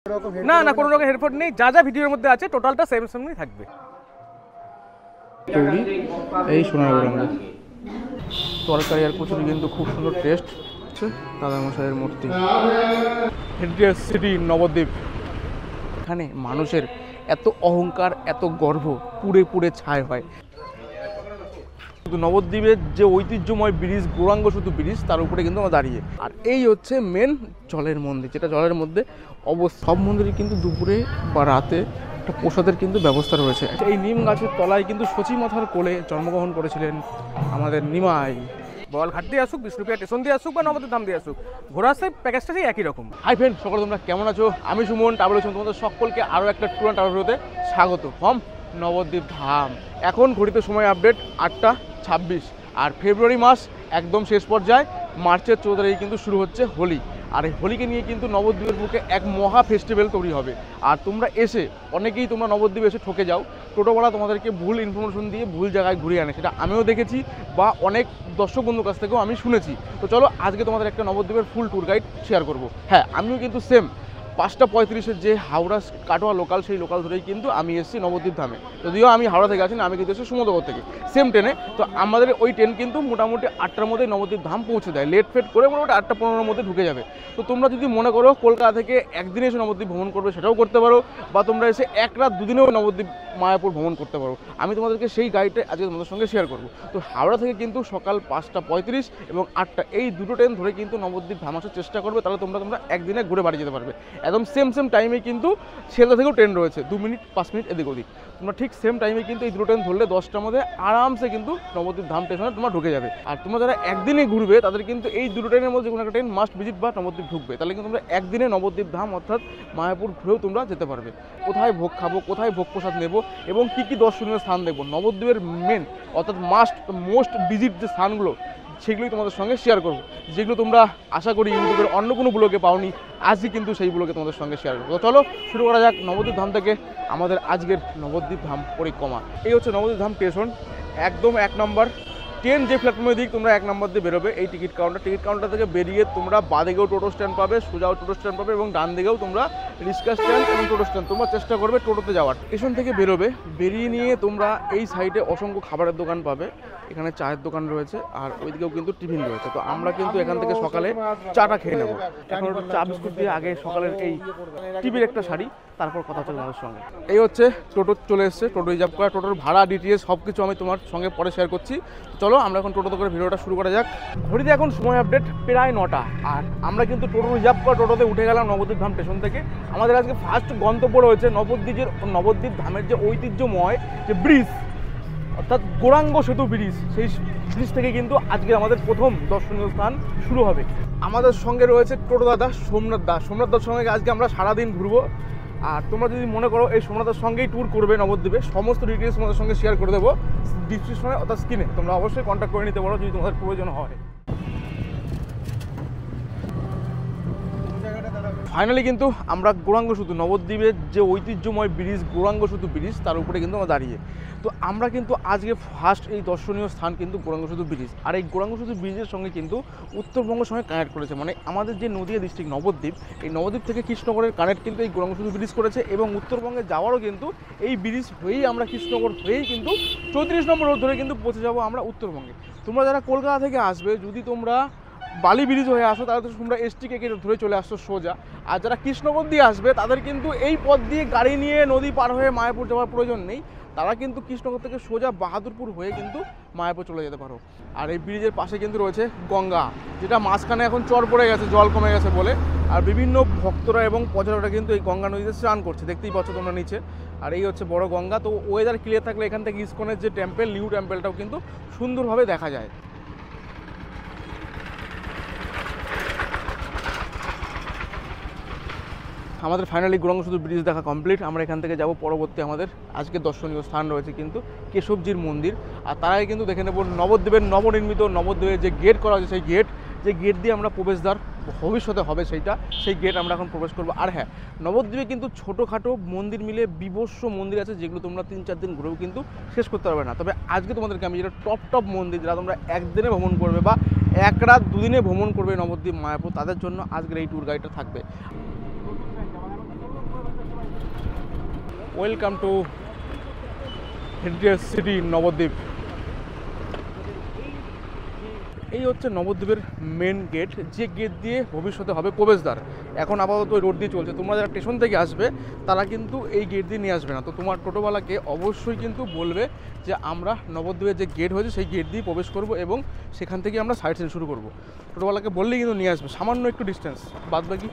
না না কোনো রকম হেডফোন নেই, যা যা ভিডিওর মধ্যে আছে টোটালটা সেম সেমই থাকবে। এই সোনার গরঙ্গ তরকারি আর কচুরি কিন্তু খুব সুন্দর টেস্ট হচ্ছে। দাদামশাইয়ের মূর্তি, হেরিটেজ সিটি নবদ্বীপ। এখানে মানুষের এত অহংকার, এত গর্ব পুড়ে পুড়ে ছাই হয়। কিন্তু নবদ্বীপের যে ঐতিহ্যময় ব্রিজ, গৌরাঙ্গ সেতু ব্রিজ, তার উপরে কিন্তু আমরা দাঁড়িয়ে। আর এই হচ্ছে মেন জলের মন্দির, যেটা জলের মধ্যে সব মন্দিরে কিন্তু দুপুরে বা রাতে একটা প্রসাদের কিন্তু ব্যবস্থা রয়েছে। এই নিম গাছের তলায় কিন্তু সচী মাথার কোলে জন্মগ্রহণ করেছিলেন আমাদের নিমাই। বলঘাট দিয়ে আসুক, বিষ্ণুপ্রিয়া স্টেশন দিয়ে আসুক বা নবদ্বীপ ধাম দিয়ে আসুক, ঘোরার সেই প্যাকেজটা সেই একই রকম। হাই ফ্রেন্ড, সকলে তোমরা কেমন আছো? আমি সুমন ট্রাভেল এজেন্সি তোমাদের সকলকে আরও একটা ট্যুর অ্যান্ড ট্রাভেল ভিডিওতে স্বাগত। ফ্রম নবদ্বীপ ধাম। এখন ঘড়িতে সময় আপডেট 8টা 26, আর ফেব্রুয়ারি মাস একদম শেষ পর্যায়ে। মার্চের 14 তারিখে কিন্তু শুরু হচ্ছে হোলি। আর এই হোলিকে নিয়ে কিন্তু নবদ্বীপের বুকে এক মহা ফেস্টিভ্যাল তৈরি হবে। আর তোমরা এসে অনেকেই তোমরা নবদ্বীপে এসে ঠকে যাও, টোটোওয়ালা তোমাদেরকে ভুল ইনফরমেশন দিয়ে ভুল জায়গায় ঘুরিয়ে আনে, সেটা আমিও দেখেছি বা অনেক দর্শক বন্ধুর কাছ থেকেও আমি শুনেছি। তো চলো আজকে তোমাদের একটা নবদ্বীপের ফুল ট্যুর গাইড শেয়ার করব। হ্যাঁ, আমিও কিন্তু সেম 5টা 35-এর যে হাওড়া কাটোয়া লোকাল, সেই লোকাল ধরেই কিন্তু আমি এসেছি নবদ্বীপ ধামে। যদিও আমি হাওড়া থেকে আছি না, আমি কিন্তু এসেছি সমুদ্রগড় থেকে সেম ট্রেনে। তো আমাদের ওই ট্রেন কিন্তু মোটামুটি 8টার মধ্যে নবদ্বীপ ধাম পৌঁছে দেয়, লেট ফেট করে মোটামুটি 8টা 15-এর মধ্যে ঢুকে যাবে। তো তোমরা যদি মনে করো কলকাতা থেকে একদিনে এসে নবদ্বীপ ভ্রমণ করবে, সেটাও করতে পারো, বা তোমরা এসে 1 রাত 2 দিনেও নবদ্বীপ মায়াপুর ভ্রমণ করতে পারো। আমি তোমাদেরকে সেই গাইডটা আজকে তোমাদের সঙ্গে শেয়ার করবো। তো হাওড়া থেকে কিন্তু সকাল 5টা 35 এবং 8টা, এই দুটো ট্রেন ধরে কিন্তু নবদ্বীপ ধাম আসার চেষ্টা করবে, তাহলে তোমরা একদিনে ঘুরে বাড়ি যেতে পারবে। একদম সেম টাইমে কিন্তু শিয়ালদা থেকেও ট্রেন রয়েছে, 2 মিনিট 5 মিনিট এদিক ওদিক। তোমরা ঠিক সেম টাইমে কিন্তু এই দুটো ট্রেন ধরলে 10টার মধ্যে আরামসে কিন্তু নবদ্বীপ ধাম স্টেশনে তোমরা ঢুকে যাবে। আর তোমরা যারা একদিনে ঘুরবে তাদের কিন্তু এই দুটো ট্রেনের মধ্যে কোনো একটা ট্রেন মাস্ট ভিজিট বা নবদ্বীপ ঢুকবে, তাহলে কিন্তু তোমরা একদিনে নবদ্বীপ ধাম অর্থাৎ মায়াপুর ঘুরেও তোমরা যেতে পারবে। কোথায় ভোগ খাবো, কোথায় ভোগ প্রসাদ নেবো এবং কী দর্শনীয় স্থান দেখবো, নবদ্বীপের মেন অর্থাৎ মোস্ট ভিজিট যে স্থানগুলো, সেগুলোই তোমাদের সঙ্গে শেয়ার করবো, যেগুলো তোমরা আশা করি ইউটিউবের অন্য কোনো ব্লগে পাওনি। আজই কিন্তু সেই ব্লগে তোমাদের সঙ্গে শেয়ার করবো। তো চলো শুরু করা যাক নবদ্বীপ ধাম থেকে আমাদের আজকের নবদ্বীপ ধাম পরিক্রমা। এই হচ্ছে নবদ্বীপ ধাম স্টেশন, একদম 1 নম্বর ট্রেন যে প্ল্যাটফর্মের দিক তোমরা 1 নম্বর দিয়ে বেরোবে, এই টিকিট কাউন্টার থেকে বেরিয়ে তোমরা বাঁদিকেও টোটো স্ট্যান্ড পাবে, সোজাও টোটো স্ট্যান্ড পাবে এবং ডান দিকেও তোমরা রিক্সা স্ট্যান্ড এবং টোটো স্ট্যান্ড। তোমরা চেষ্টা করবে টোটোতে যাওয়ার। স্টেশন থেকে বেরোবে, বেরিয়ে নিয়ে তোমরা এই সাইডে অসংখ্য খাবারের দোকান পাবে, এখানে চায়ের দোকান রয়েছে আর ওইদিকেও কিন্তু টিফিন রয়েছে। তো আমরা কিন্তু এখান থেকে সকালে চাটা খেয়ে নেবো। এখন একটু চা বিস্কুট দিয়ে আগে সকালের এই টিভির একটা শাড়ি, তারপর কথা হচ্ছে তোমাদের সঙ্গে। এই হচ্ছে টোটো চলে এসছে, টোটো রিজার্ভ করা, টোটোর ভাড়া ডিটেলস সব কিছু আমি তোমার সঙ্গে পরে শেয়ার করছি। চলো আমরা এখন টোটোতে করে ভিডিওটা শুরু করা যাক। ঘড়িতে এখন সময় আপডেট প্রায় 9টা, আর আমরা কিন্তু টোটো রিজার্ভ করা টোটোতে উঠে গেলাম নবদ্বীপ ধাম স্টেশন থেকে। আমাদের আজকে ফার্স্ট গন্তব্য রয়েছে নবদ্বীপ ধামের যে ঐতিহ্যময় যে ব্রিজ অর্থাৎ গৌরাঙ্গ সেতু ব্রিজ, সেই ব্রিজ থেকে কিন্তু আজকে আমাদের প্রথম দর্শনীয় স্থান শুরু হবে। আমাদের সঙ্গে রয়েছে টোটো দাদা সোমনাথ দার সঙ্গে আজকে আমরা সারাদিন ঘুরবো। আর তোমরা যদি মনে করো এই সোমনাথের সঙ্গেই ট্যুর করবে নবদ্বীপে, সমস্ত ডিটেলস তোমাদের সঙ্গে শেয়ার করে দেবো ডিসক্রিপশনে অর্থাৎ স্ক্রিনে। তোমরা অবশ্যই কন্ট্যাক্ট করে নিতে পারো যদি তোমাদের প্রয়োজন হয়। ফাইনালি কিন্তু আমরা গৌরাঙ্গ সেতু, নবদ্বীপের যে ঐতিহ্যময় ব্রিজ গৌরাঙ্গ সেতু ব্রিজ, তার উপরে কিন্তু আমরা দাঁড়িয়ে। তো আমরা কিন্তু আজকে ফার্স্ট এই দর্শনীয় স্থান কিন্তু গৌরাঙ্গ সেতু ব্রিজ। আর এই গৌরাঙ্গ সেতু ব্রিজের সঙ্গে কিন্তু উত্তরবঙ্গের সঙ্গে কানেক্ট করেছে, মানে আমাদের যে নদিয়া ডিস্ট্রিক্ট নবদ্বীপ, এই নবদ্বীপ থেকে কৃষ্ণনগরের কানেক্ট কিন্তু এই গৌরাঙ্গ সেতু ব্রিজ করেছে এবং উত্তরবঙ্গে যাওয়ারও কিন্তু এই ব্রিজ হয়েই আমরা কৃষ্ণনগর হয়েই কিন্তু 34 নম্বর রোড ধরে কিন্তু পৌঁছে যাবো আমরা উত্তরবঙ্গে। তোমরা যারা কলকাতা থেকে আসবে, যদি তোমরা বালি ব্রিজ হয়ে আসো তাহলে তো তোমরা STK ধরে চলে আসছো সোজা। আর যারা কৃষ্ণনগর দিয়ে আসবে তাদের কিন্তু এই পথ দিয়ে গাড়ি নিয়ে নদী পার হয়ে মায়াপুর যাওয়ার প্রয়োজন নেই, তারা কিন্তু কৃষ্ণনগর থেকে সোজা বাহাদুরপুর হয়ে কিন্তু মায়াপুর চলে যেতে পারো। আর এই ব্রিজের পাশে কিন্তু রয়েছে গঙ্গা, যেটা মাঝখানে এখন চর পড়ে গেছে জল কমে গেছে বলে। আর বিভিন্ন ভক্তরা এবং পর্যটকরা কিন্তু এই গঙ্গা নদীতে স্নান করছে, দেখতেই পাচ্ছ তোমরা নিচে। আর এই হচ্ছে বড় গঙ্গা। তো ওয়েদার ক্লিয়ার থাকলে এখান থেকে ইসকনের যে টেম্পল, নিউ টেম্পলটাও কিন্তু সুন্দরভাবে দেখা যায়। আমাদের ফাইনালি গৌরাঙ্গ সেতু ব্রিজ দেখা কমপ্লিট। আমরা এখান থেকে যাব পরবর্তী আমাদের আজকে দর্শনীয় স্থান রয়েছে কিন্তু কেশবজির মন্দির। আর তার আগে কিন্তু দেখে নেব নবদ্বীপের নবনির্মিত নবদ্বীপের যে গেট করা হয়েছে, সেই গেট দিয়ে আমরা প্রবেশদ্বার ভবিষ্যতে হবে সেই গেট আমরা এখন প্রবেশ করবো। আর হ্যাঁ, নবদ্বীপে কিন্তু ছোটোখাটো মন্দির মিলে বিভৎস মন্দির আছে, যেগুলো তোমরা 3-4 দিন ঘুরেও কিন্তু শেষ করতে পারবে না। তবে আজকে তোমাদেরকে আমি যেটা টপ মন্দির, যারা তোমরা একদিনে ভ্রমণ করবে বা 1 রাত 2 দিনে ভ্রমণ করবে নবদ্বীপ মায়াপুর, তাদের জন্য আজকের এই ট্যুর গাইডটা থাকবে। Welcome to heritage city Nabadwip. এই হচ্ছে নবদ্বীপের মেন গেট, যে গেট দিয়ে ভবিষ্যতে হবে প্রবেশদ্বার। এখন আপাতত রোড দিয়ে চলছে, তোমরা যারা স্টেশন থেকে আসবে তারা কিন্তু এই গেট দিয়ে নিয়ে আসবে না। তো তোমার টোটোওয়ালাকে অবশ্যই কিন্তু বলবে যে আমরা নবদ্বীপের যে গেট হয়েছে সেই গেট দিয়ে প্রবেশ করব এবং সেখান থেকে আমরা সাইড সিন শুরু করব। টোটোওয়ালাকে বললেই কিন্তু নিয়ে আসবে, সামান্য একটু ডিস্টেন্স। বাদ বাকি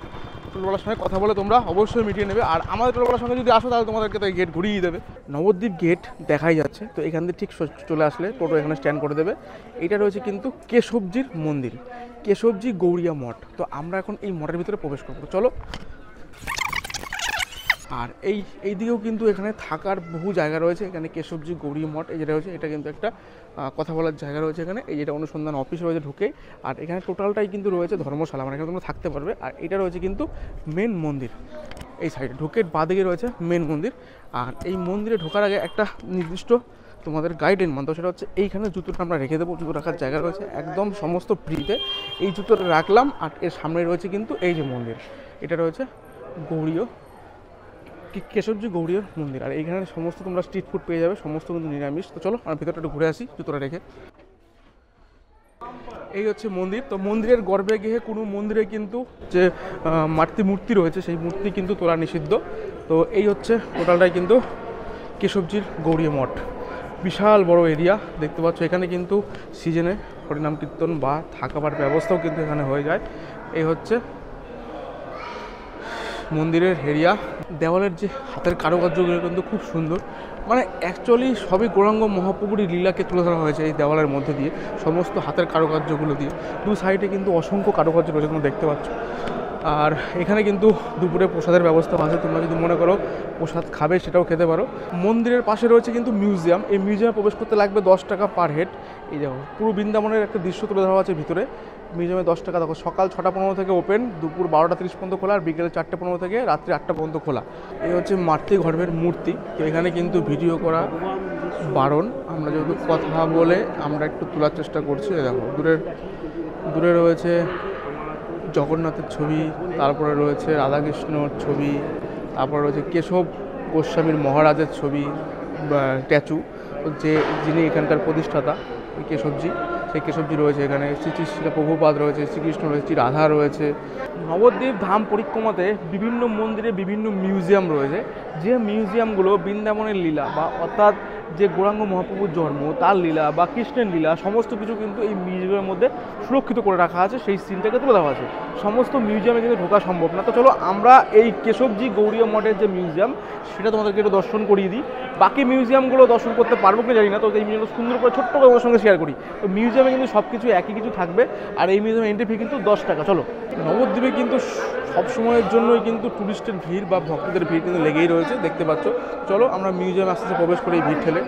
টোটোওয়ালার সঙ্গে কথা বলে তোমরা অবশ্যই মিটিয়ে নেবে। আর আমাদের টোটোওয়ালার সঙ্গে যদি আসো তাহলে তোমাদেরকে তাই গেট ঘুরিয়ে দেবে। নবদ্বীপ গেট দেখাই যাচ্ছে, তো এখান থেকে ঠিক চলে আসলে টোটো এখানে স্ট্যান্ড করে দেবে। এইটা রয়েছে কিন্তু কেশবজির মন্দির, কেশবজি গৌড়িয়া মঠ। তো আমরা এখন এই মঠের ভিতরে প্রবেশ করবো, চলো। আর এই দিকেও কিন্তু এখানে থাকার বহু জায়গা রয়েছে। এখানে কেশবজি গৌড়িয়া মঠ এই যেটা রয়েছে, এটা কিন্তু একটা কথা বলার জায়গা রয়েছে এখানে। এই যেটা অনুসন্ধান অফিস রয়েছে ঢুকে, আর এখানে টোটালটাই কিন্তু রয়েছে ধর্মশালা, মানে এখানে তোমরা থাকতে পারবে। আর এটা রয়েছে কিন্তু মেন মন্দির, এই সাইডে ঢুকে বাঁদিকে রয়েছে মেন মন্দির। আর এই মন্দিরে ঢোকার আগে একটা নির্দিষ্ট তোমাদের গাইডলাইন মানতে, সেটা হচ্ছে এইখানে জুতোটা আমরা রেখে দেবো। জুতো রাখার জায়গা রয়েছে একদম সমস্ত ফ্রিতে, এই জুতোটা রাখলাম। আর এর সামনে রয়েছে কিন্তু এই যে মন্দির, এটা রয়েছে গৌড়ীয় কেশবজি গৌড়ীয় মন্দির। আর এইখানে সমস্ত তোমরা স্ট্রিট ফুড পেয়ে যাবে, সমস্ত কিন্তু নিরামিষ। তো চলো আমরা ভিতরটা একটু ঘুরে আসি জুতোটা রেখে। এই হচ্ছে মন্দির। তো মন্দিরের গর্ভে গিয়ে কোনো মন্দিরে কিন্তু যে মূর্তি রয়েছে সেই মূর্তি কিন্তু তোলা নিষিদ্ধ। তো এই হচ্ছে টোটালটাই কিন্তু কেশবজির গৌড়ীয় মঠ। বিশাল বড় এরিয়া দেখতে পাচ্ছ। এখানে কিন্তু সিজনে হরিনাম কীর্তন বা থাকাবার ব্যবস্থাও কিন্তু এখানে হয়ে যায়। এই হচ্ছে মন্দিরের এরিয়া। দেওয়ালের যে হাতের কারুকার্যগুলো কিন্তু খুব সুন্দর, মানে অ্যাকচুয়ালি সবই গৌরাঙ্গ মহাপ্রভুরই লীলাকে তুলে ধরা হয়েছে এই দেওয়ালের মধ্যে দিয়ে, সমস্ত হাতের কারুকার্যগুলো দিয়ে। দু সাইডে কিন্তু অসংখ্য কারুকার্য রয়েছে, তোমরা দেখতে পাচ্ছ। আর এখানে কিন্তু দুপুরে প্রসাদের ব্যবস্থা আছে, তোমরা যদি মনে করো প্রসাদ খাবে সেটাও খেতে পারো। মন্দিরের পাশে রয়েছে কিন্তু মিউজিয়াম, এই মিউজিয়ামে প্রবেশ করতে লাগবে 10 টাকা পার হেড। এই দেখো পুরো বৃন্দাবনের একটা দৃশ্য তুলে ধরা আছে ভিতরে। মিউজিয়ামে 10 টাকা। দেখো সকাল 6টা 15 থেকে ওপেন, দুপুর 12টা 30 পর্যন্ত খোলা, আর বিকেল 4টে 15 থেকে রাত্রি 8টা পর্যন্ত খোলা। এই হচ্ছে মাতৃগর্ভের মূর্তি। তো এখানে কিন্তু ভিডিও করা বারণ, আমরা যেহেতু কথা বলে আমরা একটু তোলার চেষ্টা করছি। দেখো দূরে রয়েছে জগন্নাথের ছবি, তারপরে রয়েছে রাধাকৃষ্ণর ছবি, তারপরে রয়েছে কেশব গোস্বামীর মহারাজের ছবি স্ট্যাচু, যিনি এখানকার প্রতিষ্ঠাতা কেশবজি, সেই কেশবজি রয়েছে এখানে। শ্রী প্রভুপাদ রয়েছে, শ্রীকৃষ্ণ রয়েছে, শ্রী রাধা রয়েছে। নবদ্বীপ ধাম পরিক্রমাতে বিভিন্ন মন্দিরে বিভিন্ন মিউজিয়াম রয়েছে, যে মিউজিয়ামগুলো বৃন্দাবনের লীলা বা অর্থাৎ যে গৌরাঙ্গ মহাপ্রভুর জন্ম তার লীলা বা কৃষ্ণের লীলা সমস্ত কিছু কিন্তু এই মিউজিয়ামের মধ্যে সুরক্ষিত করে রাখা আছে, সেই সিনটাকে তুলে দেওয়া আছে। সমস্ত মিউজিয়ামে কিন্তু ঢোকা সম্ভব না। তো চলো আমরা এই কেশবজি গৌড়ীয় মঠের যে মিউজিয়াম সেটা তোমাদেরকে একটু দর্শন করিয়ে দিই। বাকি মিউজিয়ামগুলো দর্শন করতে পারবো কি জানি না, তো এই মিউজিয়ামটা সুন্দর করে ছোট্ট করে ওদের সঙ্গে শেয়ার করি। তো মিউজিয়ামে কিন্তু সব কিছু একই কিছু থাকবে, আর এই মিউজিয়ামে এন্ট্রি ফি কিন্তু 10 টাকা। চলো, নবদ্বীপে কিন্তু সবসময়ের জন্যই কিন্তু টুরিস্টের ভিড় বা ভক্তদের ভিড় কিন্তু লেগেই রয়েছে, দেখতে পাচ্ছ। চলো আমরা মিউজিয়ামে আস্তে আস্তে প্রবেশ করে এই ভিড় ঠেলে।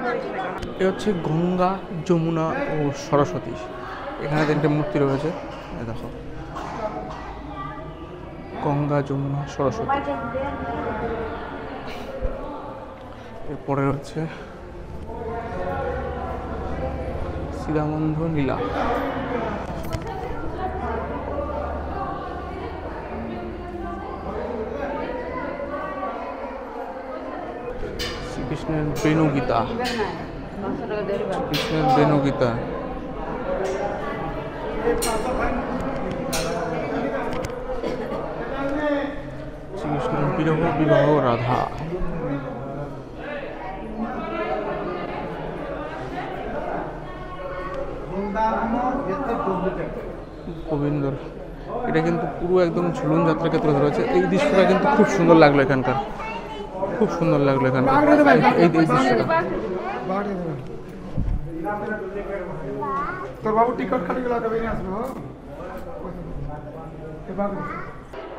এ হচ্ছে গঙ্গা, যমুনা ও সরস্বতী। এখানে 3টে মূর্তি রয়েছে, দেখো গঙ্গা, যমুনা, সরস্বতী। এরপরে হচ্ছে শ্রীরামন্ধ লীলা। শ্রীকৃষ্ণের বেণুগীতা, শ্রীকৃষ্ণের বেণুগীতা। শ্রীকৃষ্ণের বিরহ বিবাহ রাধা। গোবিন্দর এটা কিন্তু পুরো একদম ঝুলন যাত্রাকে তুলে ধরেছে। এই দৃশ্যটা কিন্তু খুব সুন্দর লাগলো এখানকার, খুব সুন্দর লাগলো এখানকার এই দৃশ্যটা।